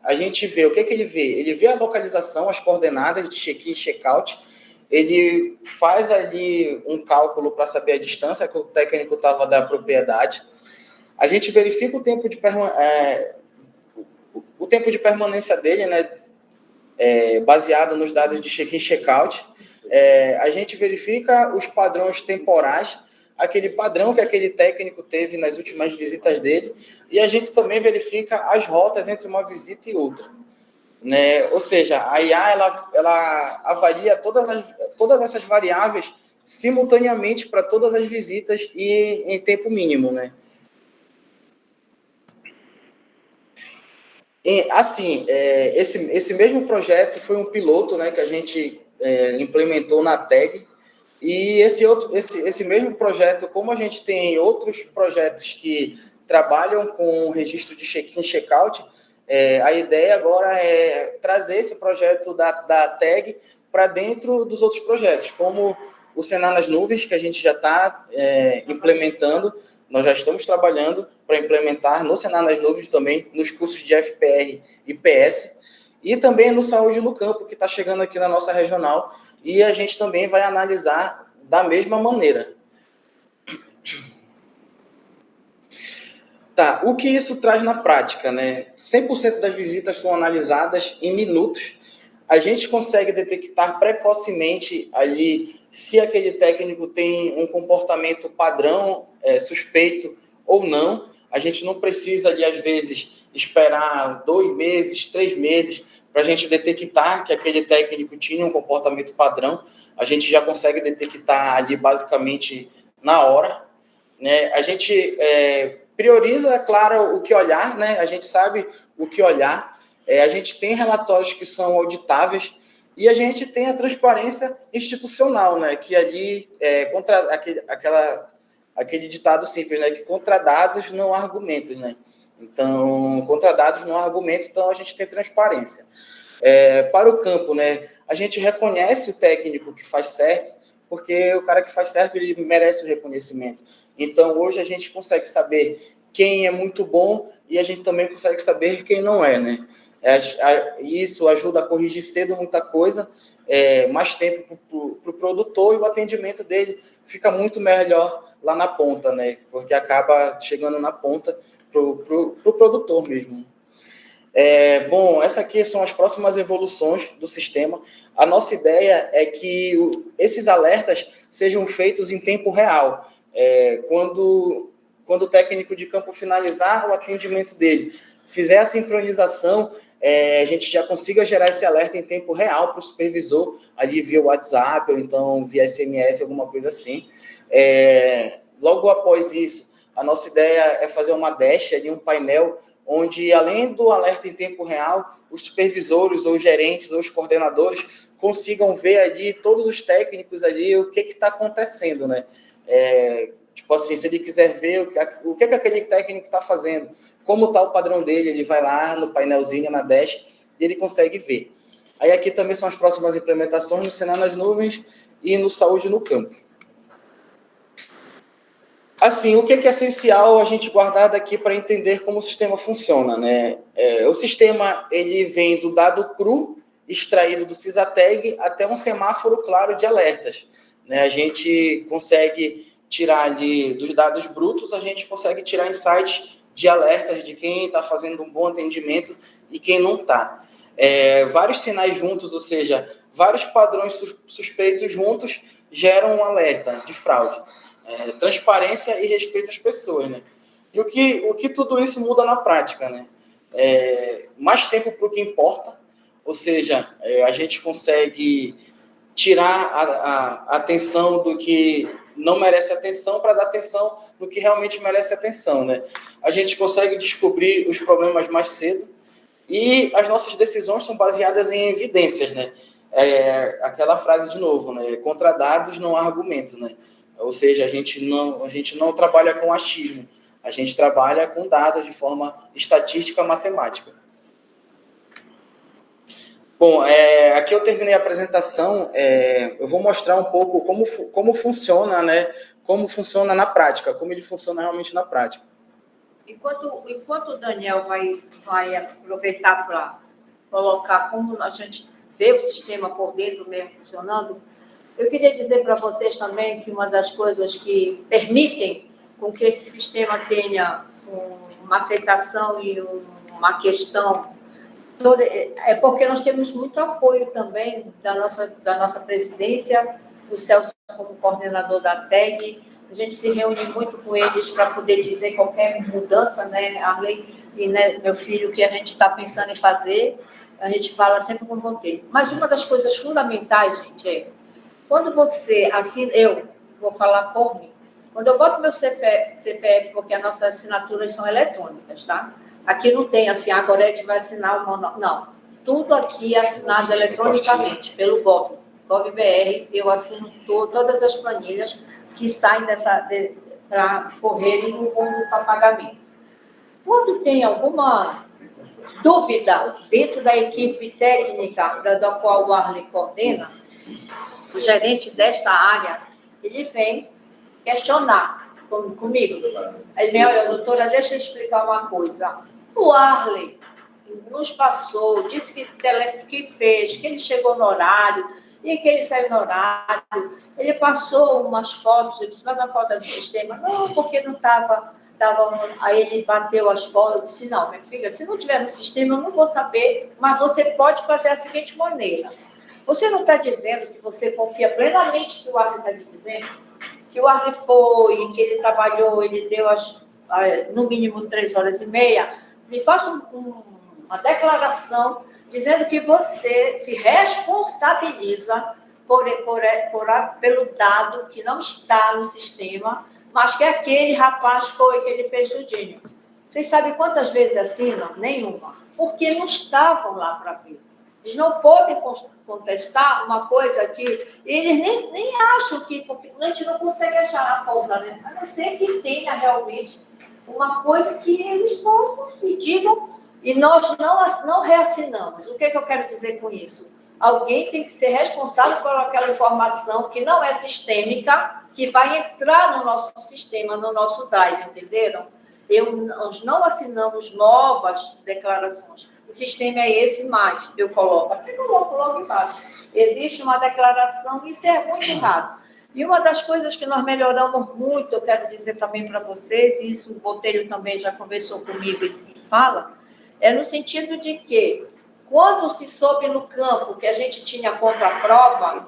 A gente vê, o que ele vê? Ele vê a localização, as coordenadas de check-in e check-out, ele faz ali um cálculo para saber a distância que o técnico estava da propriedade. A gente verifica o tempo de permanência dele, né? Baseado nos dados de check-in e check-out. A gente verifica os padrões temporais, aquele padrão que aquele técnico teve nas últimas visitas dele, e a gente também verifica as rotas entre uma visita e outra. Né? Ou seja, a IA ela avalia todas essas variáveis simultaneamente para todas as visitas e em tempo mínimo, né? Assim, esse mesmo projeto foi um piloto, né, que a gente implementou na TAG, e esse mesmo projeto, como a gente tem outros projetos que trabalham com registro de check-in e check-out, a ideia agora é trazer esse projeto da TAG para dentro dos outros projetos, como o Senar nas Nuvens, que a gente já está implementando. Nós já estamos trabalhando para implementar no Senar nas Nuvens também, nos cursos de FPR e PS, e também no Saúde no Campo, que está chegando aqui na nossa regional, e a gente também vai analisar da mesma maneira. Tá, o que isso traz na prática, né? 100% das visitas são analisadas em minutos. A gente consegue detectar precocemente ali se aquele técnico tem um comportamento padrão, suspeito ou não. A gente não precisa ali, às vezes, esperar 2 meses, 3 meses para a gente detectar que aquele técnico tinha um comportamento padrão. A gente já consegue detectar ali basicamente na hora, né? A gente prioriza, claro, o que olhar, né? A gente sabe o que olhar. A gente tem relatórios que são auditáveis e a gente tem a transparência institucional, né? Que ali contra aquele ditado simples, né? Que contra dados não há argumentos, né? Então, contra dados não há argumentos, então a gente tem transparência. Para o campo, né? A gente reconhece o técnico que faz certo, porque o cara que faz certo, ele merece o reconhecimento. Então, hoje a gente consegue saber quem é muito bom e a gente também consegue saber quem não é, né? Isso ajuda a corrigir cedo muita coisa, mais tempo para o produtor, e o atendimento dele fica muito melhor lá na ponta, né? Porque acaba chegando na ponta para o produtor mesmo. Bom, essas aqui são as próximas evoluções do sistema. A nossa ideia é que esses alertas sejam feitos em tempo real. Quando o técnico de campo finalizar o atendimento dele, fizer a sincronização, a gente já consiga gerar esse alerta em tempo real para o supervisor, ali via WhatsApp, ou então via SMS, alguma coisa assim. Logo após isso, a nossa ideia é fazer uma dash, ali, um painel, onde, além do alerta em tempo real, os supervisores, ou os gerentes, ou os coordenadores consigam ver ali, todos os técnicos ali, o que está acontecendo, né? Tipo assim, se ele quiser ver o que aquele técnico está fazendo, como está o padrão dele, ele vai lá no painelzinho, na dash, e ele consegue ver. Aí aqui também são as próximas implementações no Senar nas Nuvens e no Saúde no Campo. Assim, o que é essencial a gente guardar daqui para entender como o sistema funciona, né? O sistema, ele vem do dado cru, extraído do Sysatag, até um semáforo claro de alertas, né? A gente consegue tirar ali dos dados brutos, a gente consegue tirar insights de alertas de quem está fazendo um bom atendimento e quem não está. Vários sinais juntos, ou seja, vários padrões suspeitos juntos geram um alerta de fraude. Transparência e respeito às pessoas, né? E o que tudo isso muda na prática, né? Mais tempo para o que importa, ou seja, a gente consegue tirar a atenção do que não merece atenção para dar atenção no que realmente merece atenção, né? A gente consegue descobrir os problemas mais cedo e as nossas decisões são baseadas em evidências, né? Aquela frase de novo, né? Contra dados não há argumento, né? Ou seja, a gente não trabalha com achismo, A gente trabalha com dados de forma estatística matemática. Bom, aqui eu terminei a apresentação, eu vou mostrar um pouco como funciona, né? Como funciona na prática, como ele funciona realmente na prática. Enquanto o Daniel vai aproveitar para colocar como a gente vê o sistema por dentro mesmo funcionando, eu queria dizer para vocês também que uma das coisas que permitem com que esse sistema tenha uma aceitação e uma questão é porque nós temos muito apoio também da nossa presidência, o Celso como coordenador da TEG. A gente se reúne muito com eles para poder dizer qualquer mudança, né, Arley, e né, meu filho, que a gente está pensando em fazer, a gente fala sempre com vontade. Mas uma das coisas fundamentais, gente, quando você assina, eu vou falar por mim, quando eu boto meu CPF, porque as nossas assinaturas são eletrônicas, tá? Aqui não tem assim, agora a gente vai assinar o manual. Não, tudo aqui é assinado eletronicamente pelo GovBR. Eu assino todas as planilhas que saem para correrem no mundo para pagamento. Quando tem alguma dúvida dentro da equipe técnica da qual o Arley coordena, o gerente desta área, ele vem questionar comigo. Ele vem, olha, doutora, deixa eu explicar uma coisa. O Arley nos passou, disse que fez, que ele chegou no horário, e que ele saiu no horário. Ele passou umas fotos, eu disse, mas a foto é do sistema? Não, porque não estava. Aí ele bateu as fotos, eu disse, não, minha filha, se não tiver no sistema, eu não vou saber, mas você pode fazer a seguinte maneira. Você não está dizendo que você confia plenamente que o Arley está lhe dizendo? Que o Arley foi, que ele trabalhou, ele deu no mínimo 3 horas e meia. Me faça uma declaração dizendo que você se responsabiliza pelo dado que não está no sistema, mas que aquele rapaz foi que ele fez tudinho. Vocês sabem quantas vezes assinam? Nenhuma. Porque não estavam lá para ver. Eles não podem contestar uma coisa que eles nem acham que... Porque a gente não consegue achar a ponta, né? A não ser que tenha realmente uma coisa que eles possam e digam, e nós não reassinamos. O que eu quero dizer com isso? Alguém tem que ser responsável por aquela informação que não é sistêmica, que vai entrar no nosso sistema, no nosso drive, entenderam? Nós não assinamos novas declarações. O sistema é esse, mas eu coloco logo embaixo. Existe uma declaração, isso é muito raro. E uma das coisas que nós melhoramos muito, eu quero dizer também para vocês, e isso o Botelho também já conversou comigo e fala, é no sentido de que, quando se soube no campo que a gente tinha contraprova,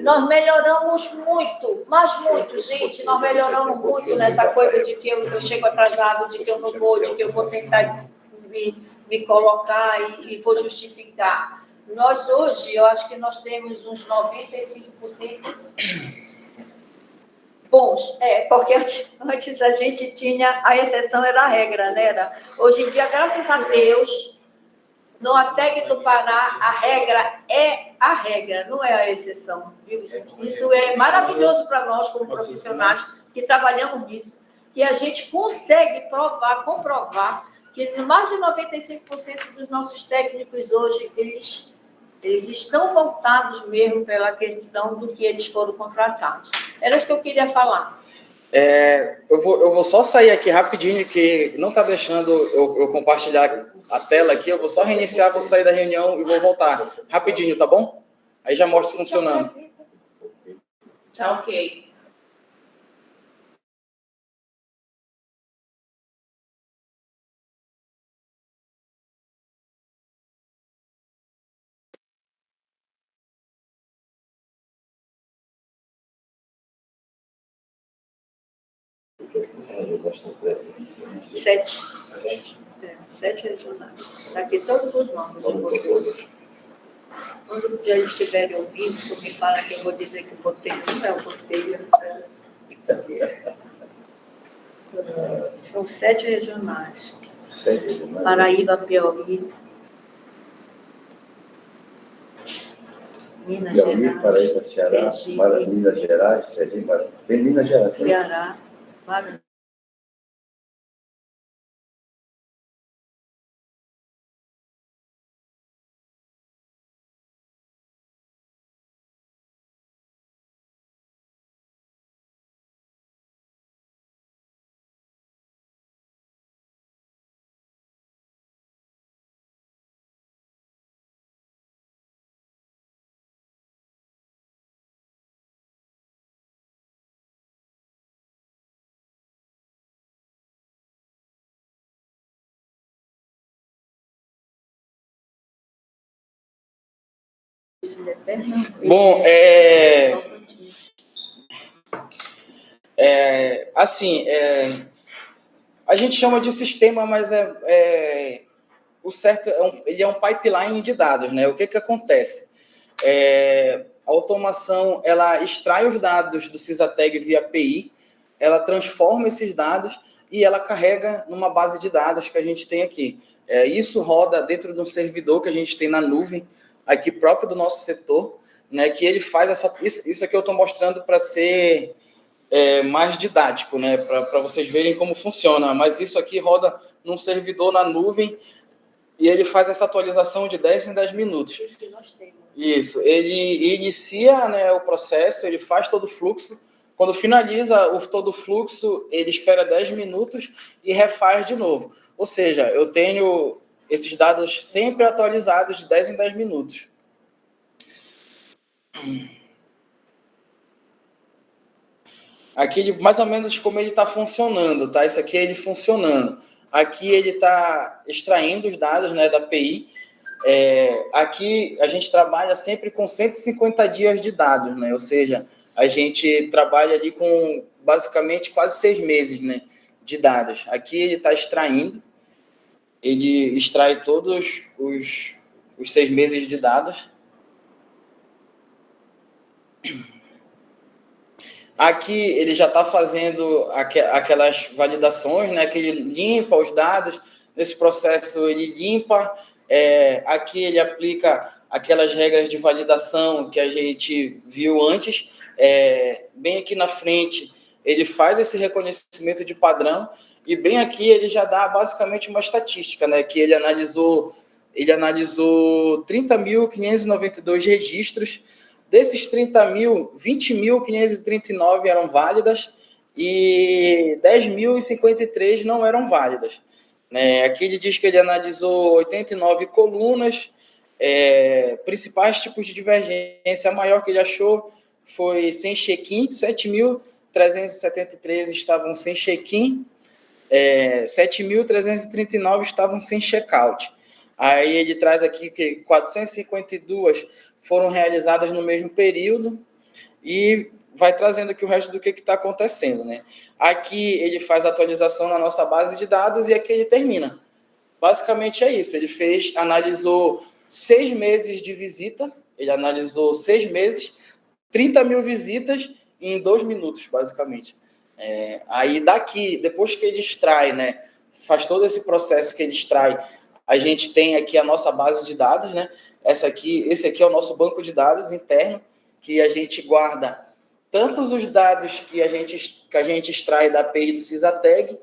nós melhoramos muito, mas muito, gente, nós melhoramos muito nessa coisa de que eu chego atrasado, de que eu não vou, de que eu vou tentar me colocar e vou justificar. Nós hoje, eu acho que nós temos uns 95% bons. Porque antes a gente tinha, a exceção era a regra, né? Hoje em dia, graças a Deus, no ATEG do Pará, a regra é a regra, não é a exceção. Viu, gente? Isso é maravilhoso para nós, como profissionais, que trabalhamos nisso, que a gente consegue comprovar que mais de 95% dos nossos técnicos hoje, eles estão voltados mesmo pela questão do que eles foram contratados. Era isso que eu queria falar. Eu vou só sair aqui rapidinho, que não está deixando eu compartilhar a tela aqui. Eu vou só reiniciar, vou sair da reunião e vou voltar rapidinho, tá bom? Aí já mostro funcionando. Tá ok. Sete regionais. Aqui todos os nomes de vocês. Quando um dia eles estiverem ouvindo, tu me fala que eu vou dizer que o Botelho não é o Botelho, São 7 regionais. Paraíba, Piauí, Minas Gerais, Paraíba, Ceará, Sergipe, Minas Gerais, Sergipe, Minas Gerais. Ceará, Maranhão. Bom, assim, a gente chama de sistema, mas o certo ele é um pipeline de dados, né? O que acontece? A automação, ela extrai os dados do Sysateg via API, ela transforma esses dados e ela carrega numa base de dados que a gente tem aqui. Isso roda dentro de um servidor que a gente tem na nuvem, aqui próprio do nosso setor, né? Que ele faz isso aqui eu estou mostrando para ser mais didático, né? Para vocês verem como funciona. Mas isso aqui roda num servidor na nuvem e ele faz essa atualização de 10 em 10 minutos. Isso. Ele inicia, né, o processo, ele faz todo o fluxo. Quando finaliza todo o fluxo, ele espera 10 minutos e refaz de novo. Ou seja, eu tenho esses dados sempre atualizados de 10 em 10 minutos. Aqui, mais ou menos como ele está funcionando, tá? Isso aqui é ele funcionando. Aqui ele está extraindo os dados, né, da API. Aqui a gente trabalha sempre com 150 dias de dados, né? Ou seja, a gente trabalha ali com basicamente quase 6 meses, né, de dados. Aqui ele está extraindo, ele extrai todos os 6 meses de dados. Aqui ele já está fazendo aquelas validações, né, que ele limpa os dados. Nesse processo ele limpa, aqui ele aplica aquelas regras de validação que a gente viu antes. Bem aqui na frente ele faz esse reconhecimento de padrão e bem aqui ele já dá basicamente uma estatística, né, que ele analisou 30.592 registros. Desses 30.000, 20.539 eram válidas e 10.053 não eram válidas. Aqui ele diz que ele analisou 89 colunas, principais tipos de divergência. A maior que ele achou foi sem check-in, 7.373 estavam sem check-in, 7.339 estavam sem check-out. Aí ele traz aqui que 452 foram realizadas no mesmo período e vai trazendo aqui o resto do que está acontecendo, né? Aqui ele faz a atualização na nossa base de dados e aqui ele termina. Basicamente é isso. Ele analisou 6 meses de visita, ele analisou 6 meses, 30 mil visitas em 2 minutos, basicamente. Aí daqui, depois que ele extrai, né, faz todo esse processo que ele extrai, a gente tem aqui a nossa base de dados, né? Esse aqui é o nosso banco de dados interno, que a gente guarda tanto os dados que a gente extrai da API do Sysateg,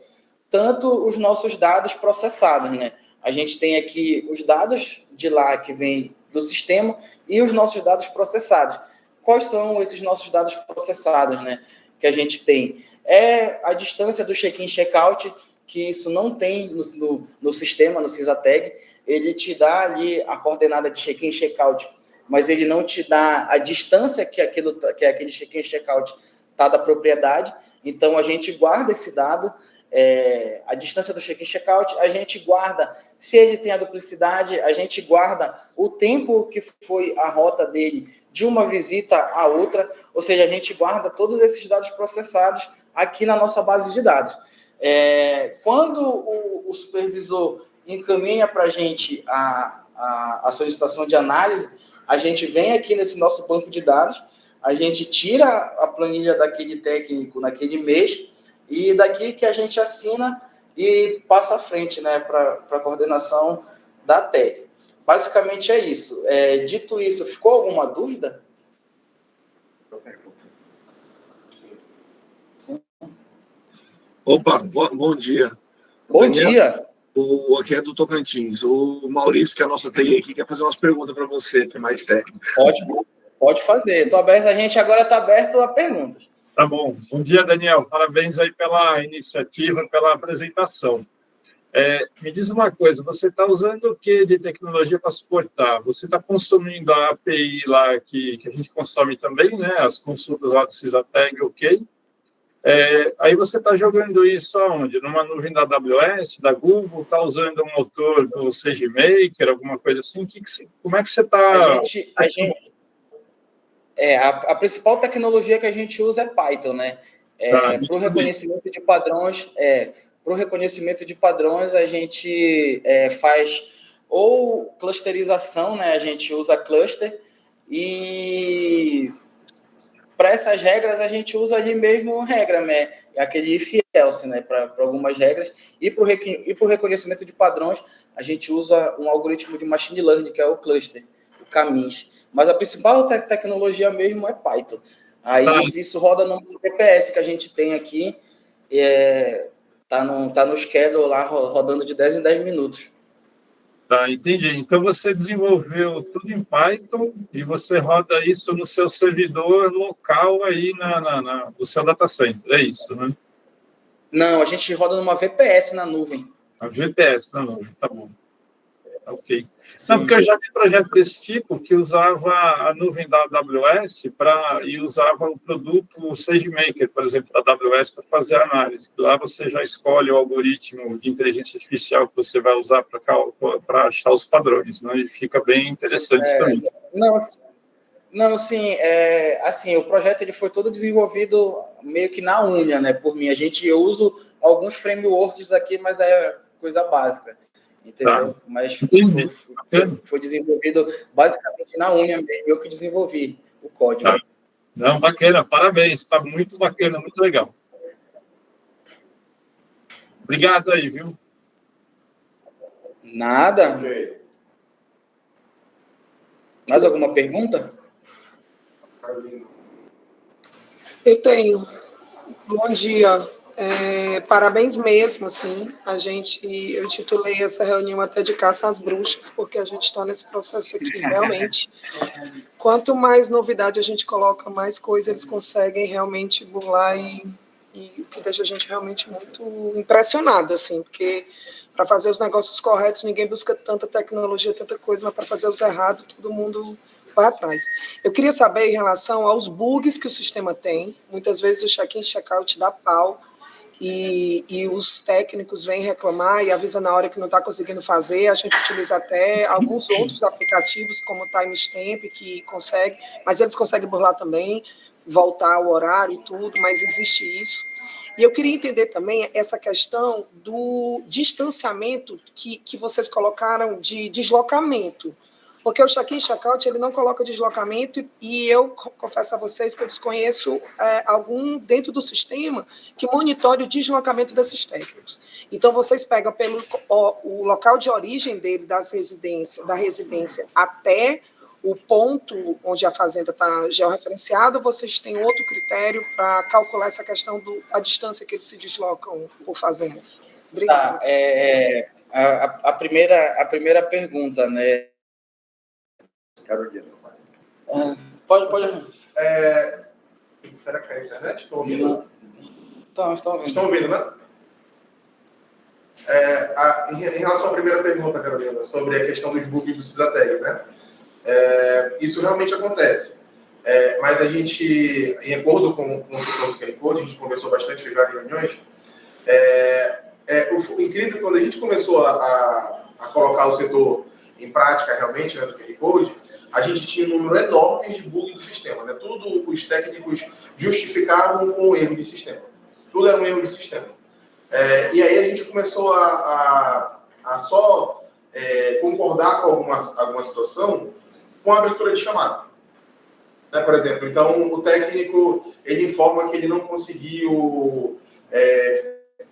tanto os nossos dados processados, né? A gente tem aqui os dados de lá que vem do sistema e os nossos dados processados. Quais são esses nossos dados processados, né, que a gente tem? A distância do check-in e check-out, que isso não tem no sistema, no Sysateg. Ele te dá ali a coordenada de check-in e check-out, mas ele não te dá a distância que aquele check-in e check-out está da propriedade. Então, a gente guarda esse dado, a distância do check-in e check-out, a gente guarda se ele tem a duplicidade, a gente guarda o tempo que foi a rota dele de uma visita a outra, ou seja, a gente guarda todos esses dados processados aqui na nossa base de dados. Quando o supervisor encaminha para a gente a solicitação de análise, a gente vem aqui nesse nosso banco de dados, a gente tira a planilha daquele técnico naquele mês e daqui que a gente assina e passa à frente, né, para a coordenação da TEC. Basicamente é isso. Dito isso, ficou alguma dúvida? Opa, bom dia. Bom dia. Aqui é do Tocantins. O Maurício, que é a nossa TI aqui, quer fazer umas perguntas para você, que é mais técnico. Pode fazer. A gente agora está aberto a perguntas. Tá bom. Bom dia, Daniel. Parabéns aí pela iniciativa, pela apresentação. Me diz uma coisa, você está usando o que de tecnologia para suportar? Você está consumindo a API lá que a gente consome também, né? As consultas lá do Sysateg, ok? Aí você está jogando isso aonde? Numa nuvem da AWS, da Google, está usando um motor do SageMaker, alguma coisa assim? Como é que você está... A principal tecnologia que a gente usa é Python, né? Para o reconhecimento de padrões, a gente faz ou clusterização, né? A gente usa cluster, e para essas regras a gente usa ali mesmo regra, né? Aquele if else, né? Para algumas regras. E para o reconhecimento de padrões, a gente usa um algoritmo de machine learning, que é o cluster, o Camis. Mas a principal tecnologia mesmo é Python. Aí isso roda no VPS que a gente tem aqui, tá no schedule lá, rodando de 10 em 10 minutos. Tá, entendi. Então você desenvolveu tudo em Python e você roda isso no seu servidor local aí no seu data center, é isso, né? Não, a gente roda numa VPS na nuvem. A VPS na nuvem, tá bom. Ok. Não, porque eu já vi projeto desse tipo que usava a nuvem da AWS e usava o produto SageMaker, por exemplo, da AWS para fazer análise. Lá você já escolhe o algoritmo de inteligência artificial que você vai usar para achar os padrões, né? E fica bem interessante também. Não, sim, assim, o projeto ele foi todo desenvolvido meio que na unha, né, por mim. Eu uso alguns frameworks aqui, mas é coisa básica. Entendeu? Tá. Mas foi desenvolvido basicamente na unha mesmo, eu que desenvolvi o código. Tá. Não, bacana, parabéns, está muito bacana, muito legal. Obrigado aí, viu? Nada. Mais alguma pergunta? Eu tenho. Bom dia. Parabéns mesmo, assim, eu intitulei essa reunião até de caça às bruxas, porque a gente está nesse processo aqui, realmente. Quanto mais novidade a gente coloca, mais coisa eles conseguem realmente burlar e o que deixa a gente realmente muito impressionado, assim, porque para fazer os negócios corretos, ninguém busca tanta tecnologia, tanta coisa, mas para fazer os errados, todo mundo vai atrás. Eu queria saber em relação aos bugs que o sistema tem, muitas vezes o check-in, check-out dá pau, e os técnicos vêm reclamar e avisa na hora que não está conseguindo fazer. A gente utiliza até alguns outros aplicativos, como o Timestamp, que consegue, mas eles conseguem burlar também, voltar o horário e tudo, mas existe isso. E eu queria entender também essa questão do distanciamento que vocês colocaram de deslocamento. Porque o check-in, check-out, ele não coloca deslocamento, e eu confesso a vocês que eu desconheço algum dentro do sistema que monitore o deslocamento desses técnicos. Então, vocês pegam o local de origem dele, da residência, até o ponto onde a fazenda está georreferenciada, ou vocês têm outro critério para calcular essa questão da distância que eles se deslocam por fazenda? Obrigada. A primeira pergunta, né? Carolina. Pode. Será que é a internet? Estão ouvindo? Estão ouvindo, né? Em relação à primeira pergunta, Carolina, sobre a questão dos bugs do Cisatec, né? Isso realmente acontece. Mas a gente, em acordo com o setor do QR Code, a gente conversou bastante, fez várias reuniões. O incrível, quando a gente começou a colocar o setor em prática, realmente, né, do QR Code, a gente tinha um número enorme de bugs do sistema, né? Tudo os técnicos justificavam com o erro de sistema. Tudo era um erro de sistema. E aí a gente começou a só concordar com alguma situação com a abertura de chamada. Né? Por exemplo, então o técnico ele informa que ele não conseguiu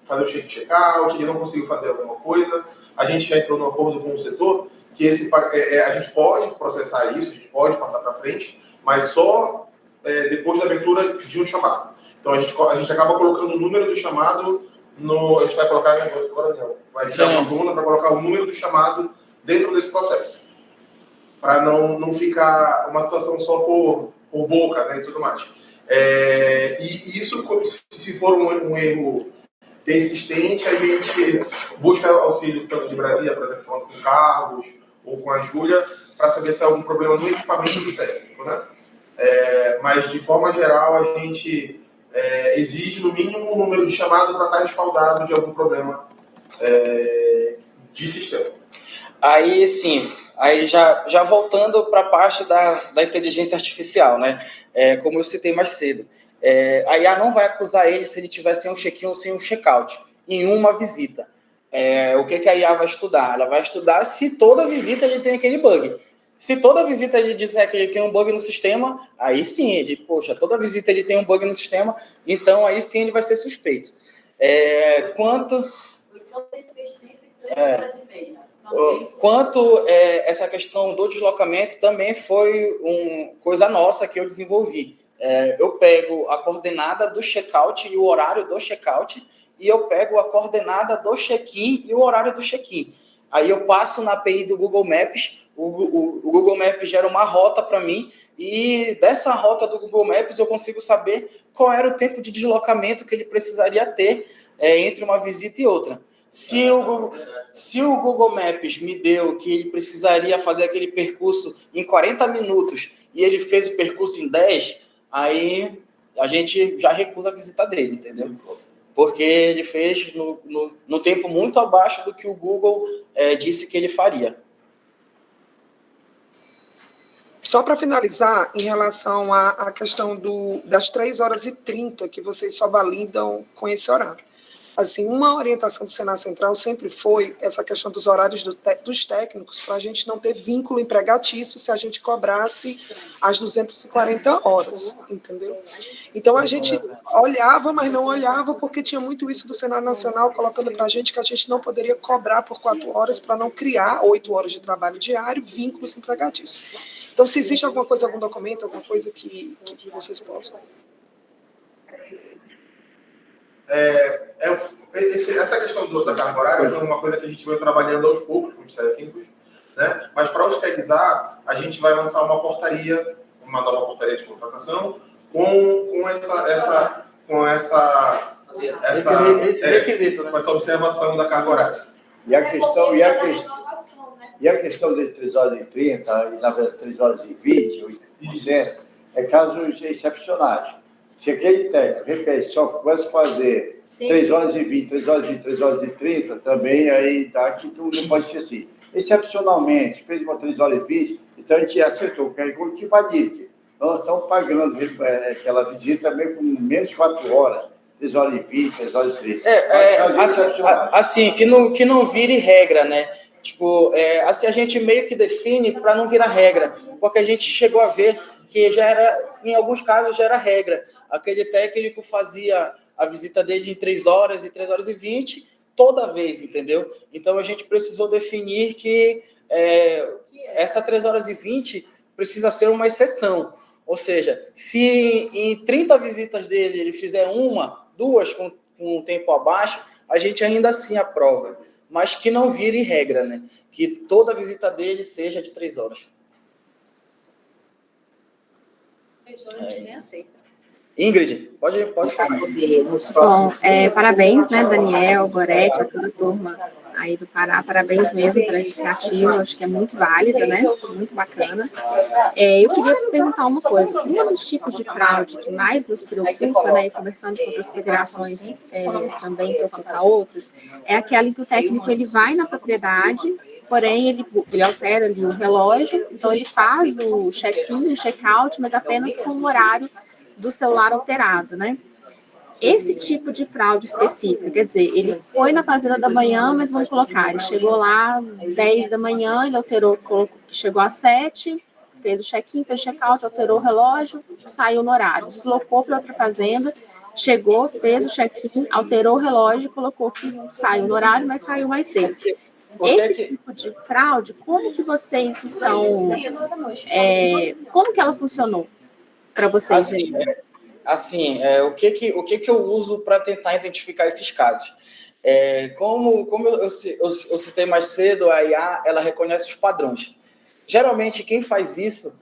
fazer o check-out, ele não conseguiu fazer alguma coisa. A gente já entrou no acordo com o setor que a gente pode processar isso, a gente pode passar para frente, mas só depois da abertura de um chamado. Então a gente acaba colocando o número do chamado a gente vai colocar agora não, vai tirar uma coluna para colocar o número do chamado dentro desse processo, para não ficar uma situação só por boca, né, e tudo mais. E isso, se for um erro persistente, a gente busca auxílio tanto de Brasília, por exemplo, falando com o Carlos ou com a Júlia, para saber se há algum problema no equipamento do técnico, né? Mas, de forma geral, a gente exige, no mínimo, um número de chamado para estar respaldado de algum problema de sistema. Aí, sim, aí já voltando para a parte da inteligência artificial, né? Como eu citei mais cedo, a IA não vai acusar ele se ele tiver sem um check-in ou sem um check-out em uma visita. O que a IA vai estudar? Ela vai estudar se toda visita ele tem aquele bug. Se toda visita ele disser que ele tem um bug no sistema, aí sim, toda visita ele tem um bug no sistema, então aí sim ele vai ser suspeito. Quanto essa questão do deslocamento também foi uma coisa nossa que eu desenvolvi. Eu pego a coordenada do check-out e o horário do check-out, e eu pego a coordenada do check-in e o horário do check-in. Aí eu passo na API do Google Maps, o Google Maps gera uma rota para mim, e dessa rota do Google Maps eu consigo saber qual era o tempo de deslocamento que ele precisaria ter entre uma visita e outra. Se o Google Maps me deu que ele precisaria fazer aquele percurso em 40 minutos e ele fez o percurso em 10, aí a gente já recusa a visita dele, entendeu? Porque ele fez no tempo muito abaixo do que o Google disse que ele faria. Só para finalizar, em relação à questão das 3h30, que vocês só validam com esse horário. Assim, uma orientação do Senado Central sempre foi essa questão dos horários dos técnicos, para a gente não ter vínculo empregatício se a gente cobrasse as 240 horas, entendeu? Então, a gente olhava, mas não olhava, porque tinha muito isso do Senado Nacional colocando para a gente que a gente não poderia cobrar por 4 horas para não criar 8 horas de trabalho diário, vínculos empregatícios. Então, se existe alguma coisa, algum documento, alguma coisa que vocês possam... Essa questão da carga horária foi uma coisa que a gente veio trabalhando aos poucos com os técnicos, né? Mas para oficializar, a gente vai lançar uma nova portaria de contratação com esse requisito, né? Com essa observação da carga horária. E a questão de 3h30 e, na verdade, 3h20, 80%, é casos excepcionais. Se aquele técnico, repete, só começa a fazer 3h20, 3h20, 3h30, também aí dá que tudo não pode ser assim. Excepcionalmente, fez uma 3h20, então a gente acertou, que é igual que valide. Nós estamos pagando aquela visita mesmo com menos de 4 horas, 3h20, 3h30. Assim, que não vire regra, né? Assim a gente meio que define para não virar regra, porque a gente chegou a ver que em alguns casos já era regra. Aquele técnico fazia a visita dele em 3 horas e 3h20 toda vez, entendeu? Então a gente precisou definir que essa 3h20 precisa ser uma exceção. Ou seja, se em 30 visitas dele ele fizer 2 com um tempo abaixo, a gente ainda assim aprova. Mas que não vire regra, né? Que toda visita dele seja de 3 horas. A gente nem aceita. Ingrid, pode falar. Bom, parabéns, né, Daniel, Gorete, a toda a turma aí do Pará, parabéns mesmo pela iniciativa, acho que é muito válida, né, muito bacana. Eu queria perguntar uma coisa, um dos tipos de fraude que mais nos preocupa, né, conversando com outras federações também, preocupa outros, é aquela em que o técnico ele vai na propriedade, porém ele altera ali o relógio, então ele faz o check-in, o check-out, mas apenas com o horário do celular alterado, né? Esse tipo de fraude específica, quer dizer, ele foi na fazenda da manhã, mas vamos colocar, ele chegou lá 10 da manhã, ele alterou, colocou que chegou às 7, fez o check-in, fez o check-out, alterou o relógio, saiu no horário, deslocou para outra fazenda, chegou, fez o check-in, alterou o relógio, colocou que saiu no horário, mas saiu mais cedo. Esse tipo de fraude, como que vocês estão... como que ela funcionou para vocês? O que eu uso para tentar identificar esses casos? Como eu citei mais cedo, a IA ela reconhece os padrões. Geralmente, quem faz isso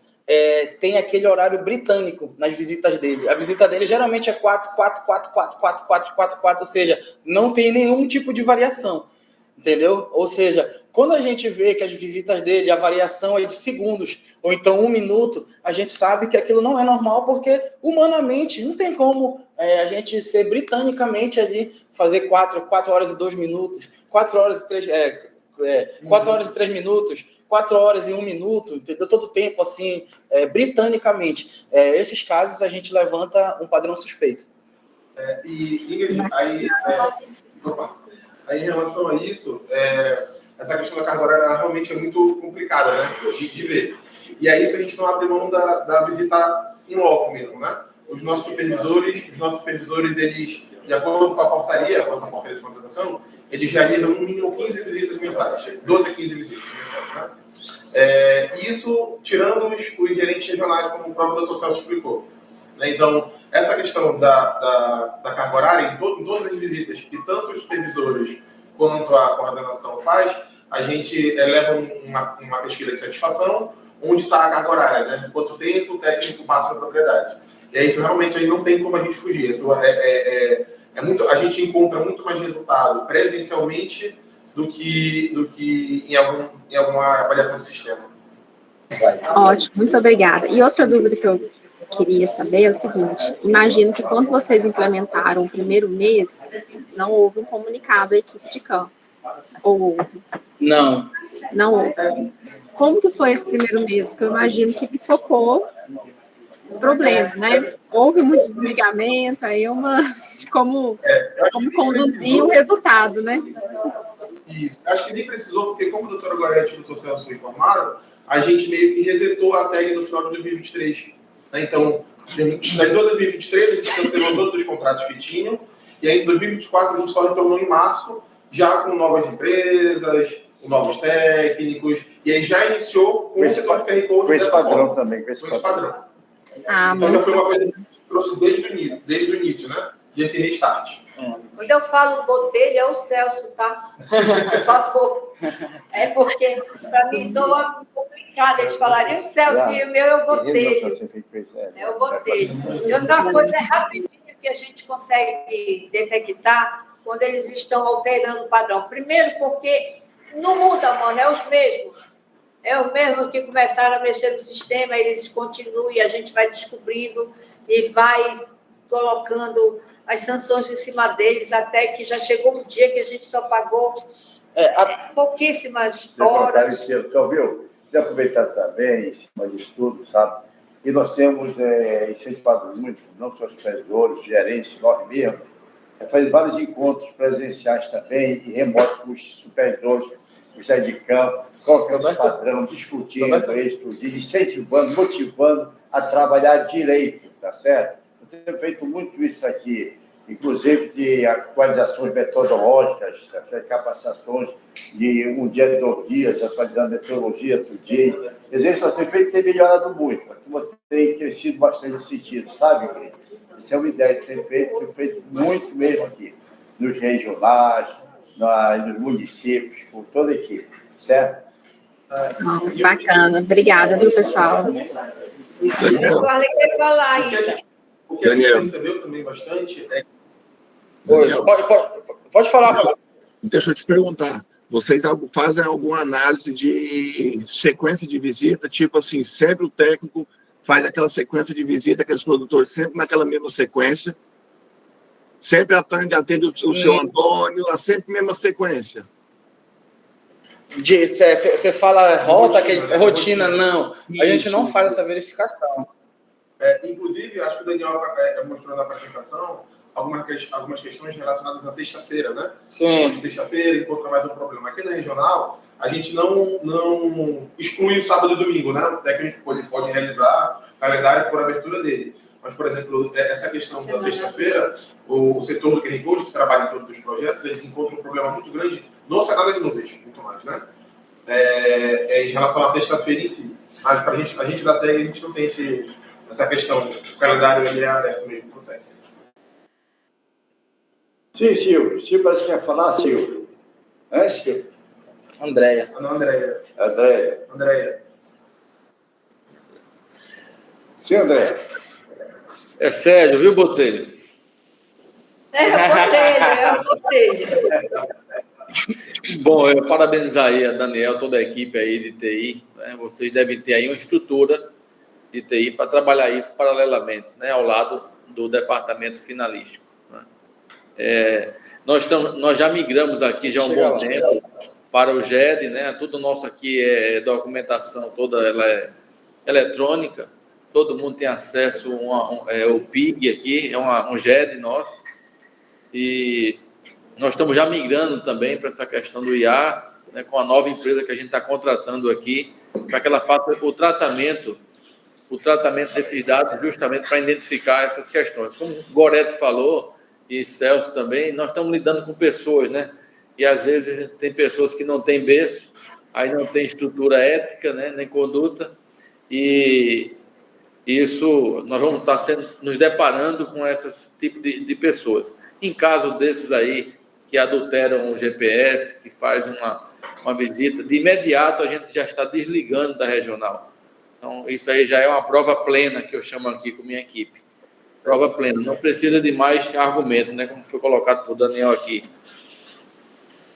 tem aquele horário britânico nas visitas dele. A visita dele geralmente é 4, 4, 4, 4, 4, 4, 4, 4, ou seja, não tem nenhum tipo de variação. Entendeu? Ou seja, quando a gente vê que as visitas dele, a variação é de segundos, ou então 1 minuto, a gente sabe que aquilo não é normal, porque humanamente não tem como a gente ser britanicamente ali, fazer 4 horas e 2 minutos, 4 horas e 3 minutos, 4 horas e 1 minuto, entendeu? Todo o tempo, assim, britanicamente. Esses casos a gente levanta um padrão suspeito. Ingrid, aí em relação a isso, essa questão da carga horária realmente é muito complicada, né, de ver. E aí isso a gente não abre mão da visita em loco mesmo, né? Os nossos supervisores, eles, de acordo com a portaria, com essa portaria de contratação, eles realizam no mínimo 15 visitas mensais, 12 a 15 visitas mensais, né? Isso tirando os gerentes regionais, como o próprio Dr. Celso explicou. Então, essa questão da carga horária, em todas as visitas que tanto os supervisores quanto a coordenação faz, a gente leva uma pesquisa de satisfação, onde está a carga horária, né? Quanto tempo o técnico passa na propriedade. E aí, isso realmente aí não tem como a gente fugir. Isso a gente encontra muito mais resultado presencialmente do que em alguma avaliação do sistema. Ótimo, muito obrigada. E outra dúvida que eu queria saber é o seguinte: imagino que quando vocês implementaram o primeiro mês, não houve um comunicado à equipe de campo. Ou houve? Não. Não houve. Como que foi esse primeiro mês? Porque eu imagino que pipocou o problema, né? Houve muito desligamento, aí de como conduzir o resultado, né? Isso. Acho que nem precisou, porque como a doutora Gorete e o doutor Celso informaram, a gente meio que resetou a tag no final de 2023. Então, finalizou 2023, a gente cancelou todos os contratos que tinham, e aí em 2024 a gente só retornou em março, já com novas empresas, com novos técnicos, e aí já iniciou com o setor de QR Code. Com esse padrão também. Com esse padrão. Então já foi uma coisa que a gente trouxe desde o início, né? Desse restart. Quando eu falo botelho, é o Celso, tá? Por favor. Porque, para mim, soa complicado eles falarem o Celso e o meu é o botelho. É o botelho. E outra coisa, rapidinho que a gente consegue detectar quando eles estão alterando o padrão. Primeiro, porque não muda, mano, é os mesmos. É os mesmos que começaram a mexer no sistema, eles continuam e a gente vai descobrindo e vai colocando as sanções em cima deles, até que já chegou um dia que a gente só pagou pouquíssimas horas. Você ouviu? De aproveitar também, em cima disso tudo, sabe? E nós temos incentivado muito, não só os supervisores, os gerentes, nós mesmos, fazer vários encontros presenciais também e remotos com os supervisores, os de campo, colocando o padrão, discutindo isso, incentivando, motivando a trabalhar direito, tá certo? Eu tenho feito muito isso aqui, inclusive de atualizações metodológicas, capacitações de um dia de 2 dias, atualizando metodologia outro dia. Quer dizer, isso eu tenho feito tem melhorado muito, a turma tem crescido bastante nesse sentido, sabe, querido? Isso é uma ideia que tenho feito muito mesmo aqui, nos regionais, nos municípios, com toda a equipe, certo? Bacana, obrigada, viu, pessoal? O Ale quer falar ainda. O que a gente percebeu também bastante é... Pode falar. Deixa eu te perguntar. Vocês fazem alguma análise de sequência de visita? Tipo assim, sempre o técnico faz aquela sequência de visita, aqueles produtores sempre naquela mesma sequência? Sempre atende o seu Antônio, sempre a mesma sequência? Você fala rota, rotina, não. A gente não faz essa verificação. Inclusive, acho que o Daniel mostrou na apresentação algumas questões relacionadas à sexta-feira, né? Sim. Sexta-feira encontra mais um problema. Aqui na regional, a gente não exclui o sábado e domingo, né? O técnico pode realizar o calendário por abertura dele. Mas, por exemplo, essa questão da sexta-feira, o setor do QR Code, que trabalha em todos os projetos, eles encontram um problema muito grande no cenário de nuvens, muito mais, né? Em relação à sexta-feira em si. Mas para a gente da TEG, a gente não tem essa questão. O calendário ele é aberto mesmo para o técnico. Sim, Silvio. Silvio, parece que quer falar, Silvio. Silvio? Andréia. Andréia. Sim, Andréia. É sério, viu, Botelho? É o Botelho. Bom, eu parabenizar aí a Daniel, toda a equipe aí de TI. Né? Vocês devem ter aí uma estrutura de TI para trabalhar isso paralelamente, né? Ao lado do departamento finalístico. Né? Nós já migramos aqui já há um bom tempo para o GED, né? Tudo nosso aqui é documentação, toda ela é eletrônica, todo mundo tem acesso ao PIG aqui, é um GED nosso, e nós estamos já migrando também para essa questão do IA, né, com a nova empresa que a gente está contratando aqui, para que ela faça o tratamento desses dados, justamente para identificar essas questões. Como o Goretti falou, e Celso também, nós estamos lidando com pessoas, né? E às vezes tem pessoas que não têm berço, aí não tem estrutura ética, né, nem conduta, e isso nós vamos estar nos deparando com esses tipos de pessoas. Em caso desses aí, que adulteram o GPS, que faz uma visita, de imediato a gente já está desligando da regional. Então, isso aí já é uma prova plena, que eu chamo aqui com minha equipe. Prova plena, não precisa de mais argumento, né, como foi colocado por Daniel aqui.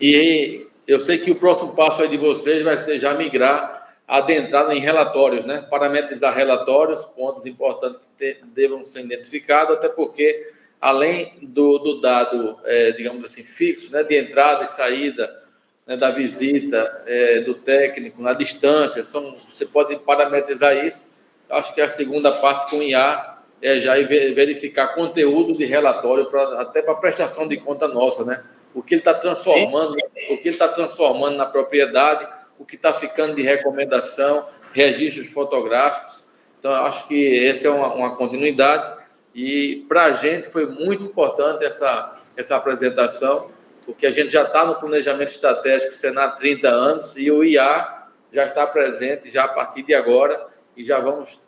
E eu sei que o próximo passo aí de vocês vai ser já migrar, adentrar em relatórios, né, parametrizar relatórios, pontos importantes que devam ser identificados, até porque, além do dado, digamos assim, fixo, né, de entrada e saída, né, da visita, do técnico, na distância, você pode parametrizar isso. Eu acho que a segunda parte com IA já verificar conteúdo de relatório, até para prestação de conta nossa, né? O que ele está transformando, o que ele está transformando na propriedade, o que está ficando de recomendação, registros fotográficos. Então, eu acho que essa é uma continuidade, e para a gente foi muito importante essa apresentação, porque a gente já está no planejamento estratégico Senar 30 anos, e o IA já está presente já a partir de agora, e já vamos,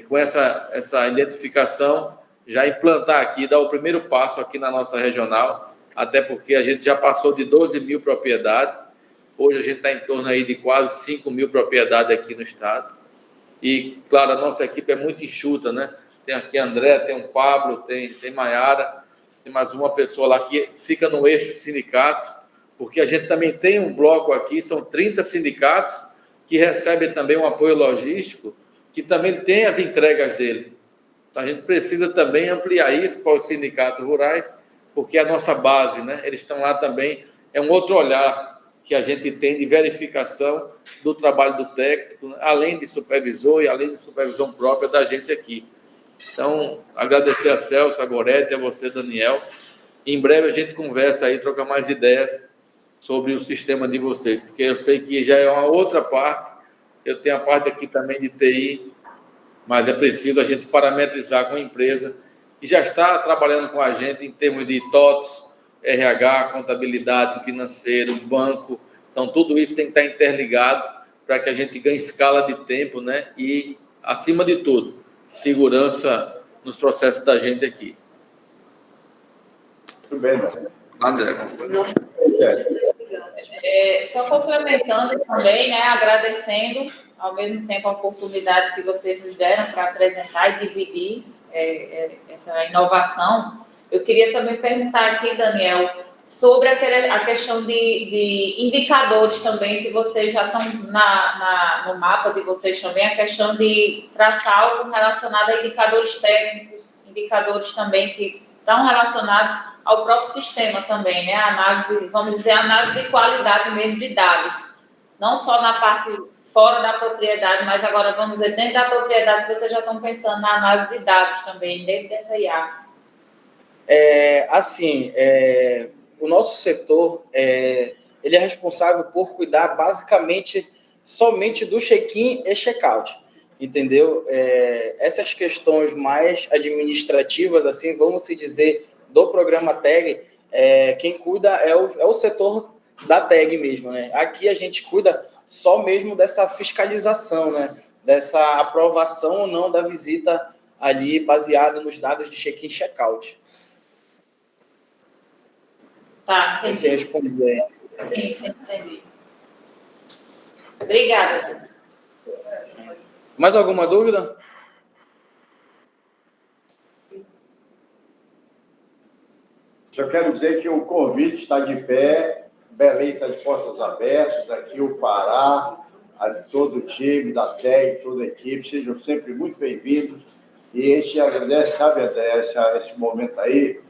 com essa identificação, já implantar aqui, dar o primeiro passo aqui na nossa regional, até porque a gente já passou de 12 mil propriedades, hoje a gente está em torno aí de quase 5 mil propriedades aqui no estado, e, claro, a nossa equipe é muito enxuta, né? Tem aqui André, tem o Pablo, tem Maiara, tem mais uma pessoa lá que fica no eixo sindicato, porque a gente também tem um bloco aqui, são 30 sindicatos que recebem também um apoio logístico, que também tem as entregas dele. Então, a gente precisa também ampliar isso para os sindicatos rurais, porque a nossa base, né, eles estão lá também, é um outro olhar que a gente tem de verificação do trabalho do técnico, além de supervisor e além de supervisão própria da gente aqui. Então, agradecer a Celso, a Goretti, a você, Daniel. Em breve a gente conversa aí, troca mais ideias sobre o sistema de vocês, porque eu sei que já é uma outra parte, eu tenho a parte aqui também de TI, mas é preciso a gente parametrizar com a empresa, que já está trabalhando com a gente em termos de TOTS, RH, contabilidade, financeiro, banco. Então, tudo isso tem que estar interligado para que a gente ganhe escala de tempo, né? E, acima de tudo, segurança nos processos da gente aqui. Muito bem, Daniel. André. Só complementando também, né, agradecendo ao mesmo tempo a oportunidade que vocês nos deram para apresentar e dividir essa inovação. Eu queria também perguntar aqui, Daniel, sobre a questão de indicadores também, se vocês já estão no mapa de vocês também, a questão de traçar algo relacionado a indicadores técnicos, indicadores também que estão relacionados ao próprio sistema também, né? Análise, vamos dizer, análise de qualidade mesmo de dados. Não só na parte fora da propriedade, mas agora, vamos dizer, dentro da propriedade, vocês já estão pensando na análise de dados também, dentro dessa IA. O nosso setor, ele é responsável por cuidar, basicamente, somente do check-in e check-out, entendeu? Essas questões mais administrativas, assim, vamos se dizer, do programa TAG, quem cuida é o setor da TAG mesmo, né? Aqui a gente cuida só mesmo dessa fiscalização, né? Dessa aprovação ou não da visita ali baseada nos dados de check-in e check-out. Tá, entendi. Você responder. Sim, entendi. Obrigada. Mais alguma dúvida? Só quero dizer que o convite está de pé, Belém está de portas abertas, aqui o Pará, todo o time da TEG, toda a equipe, sejam sempre muito bem-vindos. E a gente agradece, sabe, André, esse momento aí,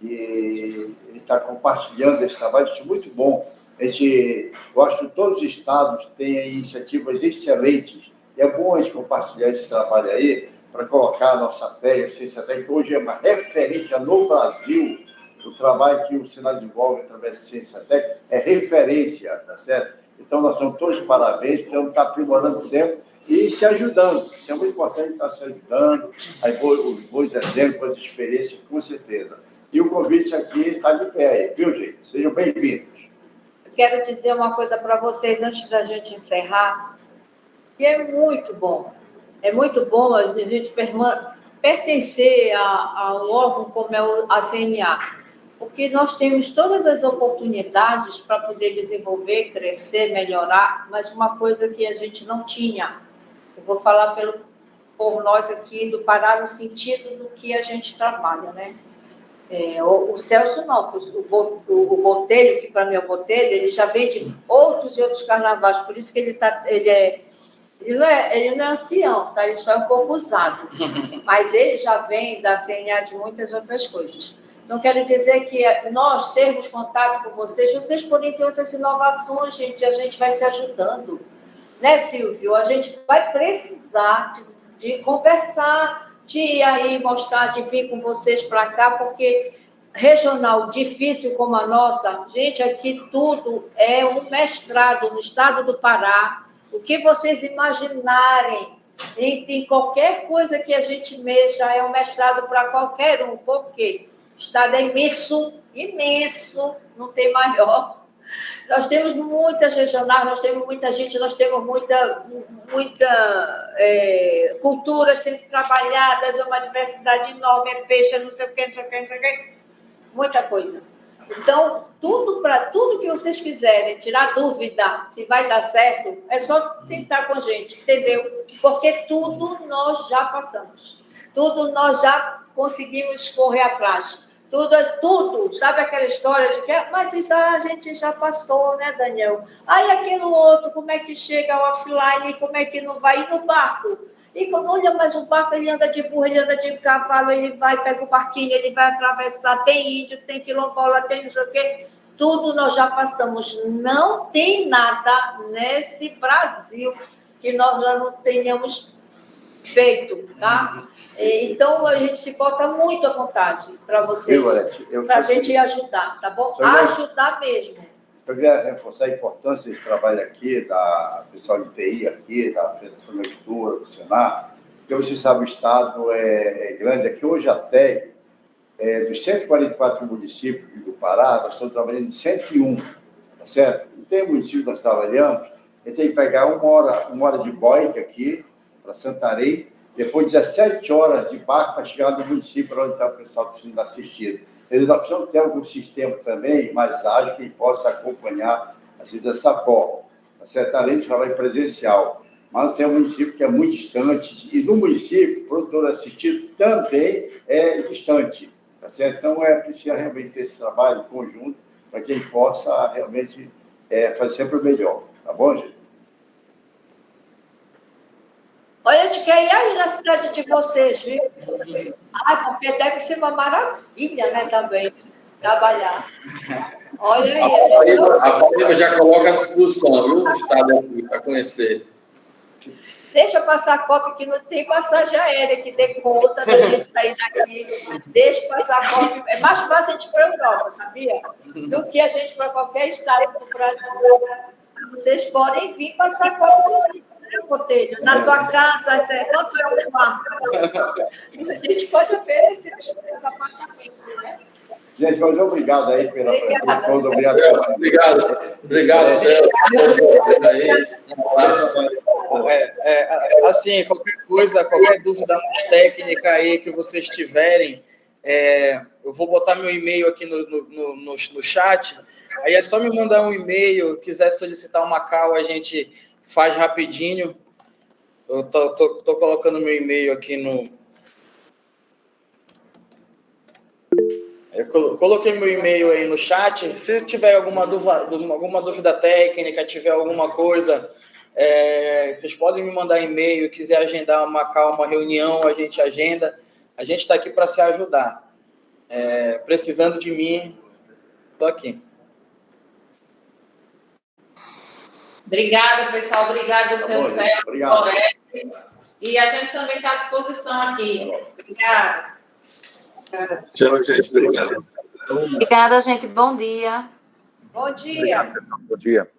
e ele está compartilhando esse trabalho, isso é muito bom. A gente gosta que todos os estados têm iniciativas excelentes, e é bom a gente compartilhar esse trabalho aí, para colocar a nossa técnica, a ciência técnica, que hoje é uma referência no Brasil. O trabalho que o Senado desenvolve através da ciência técnica é referência, tá certo? Então, nós somos todos de parabéns, estamos aprimorando sempre e se ajudando. Isso é muito importante, estar se ajudando, os bons exemplos, as experiências, com certeza. E o convite aqui está de pé aí, viu, gente? Sejam bem-vindos. Quero dizer uma coisa para vocês antes da gente encerrar, que é muito bom. É muito bom a gente pertencer a um órgão como é a CNA, porque nós temos todas as oportunidades para poder desenvolver, crescer, melhorar, mas uma coisa que a gente não tinha. Eu vou falar por nós aqui do Pará no sentido do que a gente trabalha, né? O Celso não, o Botelho, que para mim é o Botelho, ele já vem de outros e outros carnavais, por isso que ele não é ancião, tá? Ele só é um pouco usado, mas ele já vem da CNA de muitas outras coisas. Então, quero dizer que nós termos contato com vocês podem ter outras inovações, gente, a gente vai se ajudando. Né, Silvio? A gente vai precisar de conversar, de ir aí mostrar, de vir com vocês para cá, porque regional difícil como a nossa, gente, aqui tudo é um mestrado no estado do Pará. O que vocês imaginarem, em qualquer coisa que a gente mexa, é um mestrado para qualquer um, porque o estado é imenso, não tem maior. Nós temos muitas regionais, nós temos muita gente, nós temos muita cultura sendo trabalhadas, é uma diversidade enorme, é peixe, não sei o quê, muita coisa. Então, tudo que vocês quiserem, tirar dúvida se vai dar certo, é só tentar com a gente, entendeu? Porque tudo nós já passamos, tudo nós já conseguimos correr atrás. Tudo, sabe aquela história de que, mas isso a gente já passou, né, Daniel? Aí aquilo outro, como é que chega offline, como é que não vai ir no barco? E olha, mas o barco, ele anda de burro, ele anda de cavalo, ele vai, pega o barquinho, ele vai atravessar, tem índio, tem quilombola, tem não sei o quê. Tudo nós já passamos. Não tem nada nesse Brasil que nós já não tenhamos feito, tá? Então, a gente se bota muito à vontade para vocês, para a gente ajudar, tá bom? Ajudar mesmo. Eu queria reforçar a importância desse trabalho aqui, da pessoal de TI aqui, da Federação da Agricultura, do Senar, porque você sabe, o Estado é grande. Aqui hoje a TEG, dos 144 municípios do Pará, nós estamos trabalhando em 101, tá certo? Não tem município que nós trabalhamos, a gente tem que pegar uma hora de boica aqui, para Santarém, depois 17 horas de barco para chegar no município onde está o pessoal sendo assistido. Nós precisamos ter algum sistema também mais ágil que possa acompanhar assim, dessa forma. Tá certo? Além de trabalho presencial. Mas tem um município que é muito distante, e no município, o produtor assistido também é distante. Tá certo? Então, precisa realmente ter esse trabalho conjunto para que ele possa realmente fazer sempre o melhor. Tá bom, gente? Olha, a gente quer ir aí na cidade de vocês, viu? Porque deve ser uma maravilha, né, também, trabalhar. Olha aí. A Paraíba já coloca à disposição, viu? O estado aqui, para conhecer. Deixa passar a Copa, que não tem passagem aérea que dê conta da gente sair daqui. Deixa passar a Copa. É mais fácil a gente ir para a Europa, sabia? Do que a gente para qualquer estado do Brasil. Vocês podem vir passar a Copa Botelho, na tua casa, quanto é o quarto? A gente pode oferecer os apartamentos, né? Gente, mas obrigado aí pela presença. Obrigado, Celso. Assim, qualquer coisa, qualquer dúvida mais técnica aí que vocês tiverem, eu vou botar meu e-mail aqui no chat. Aí é só me mandar um e-mail, quiser solicitar uma call, a gente faz rapidinho. Eu tô colocando meu e-mail aqui no... Eu coloquei meu e-mail aí no chat. Se tiver alguma dúvida técnica, tiver alguma coisa Vocês podem me mandar e-mail, quiser agendar uma reunião, a gente agenda. A gente está aqui para se ajudar. Precisando de mim, estou aqui. Obrigada, pessoal. Obrigada, seu Célio. Obrigado. E a gente também está à disposição aqui. Obrigada. Tchau, gente. Obrigado. Obrigada, gente. Bom dia. Bom dia. Bom dia.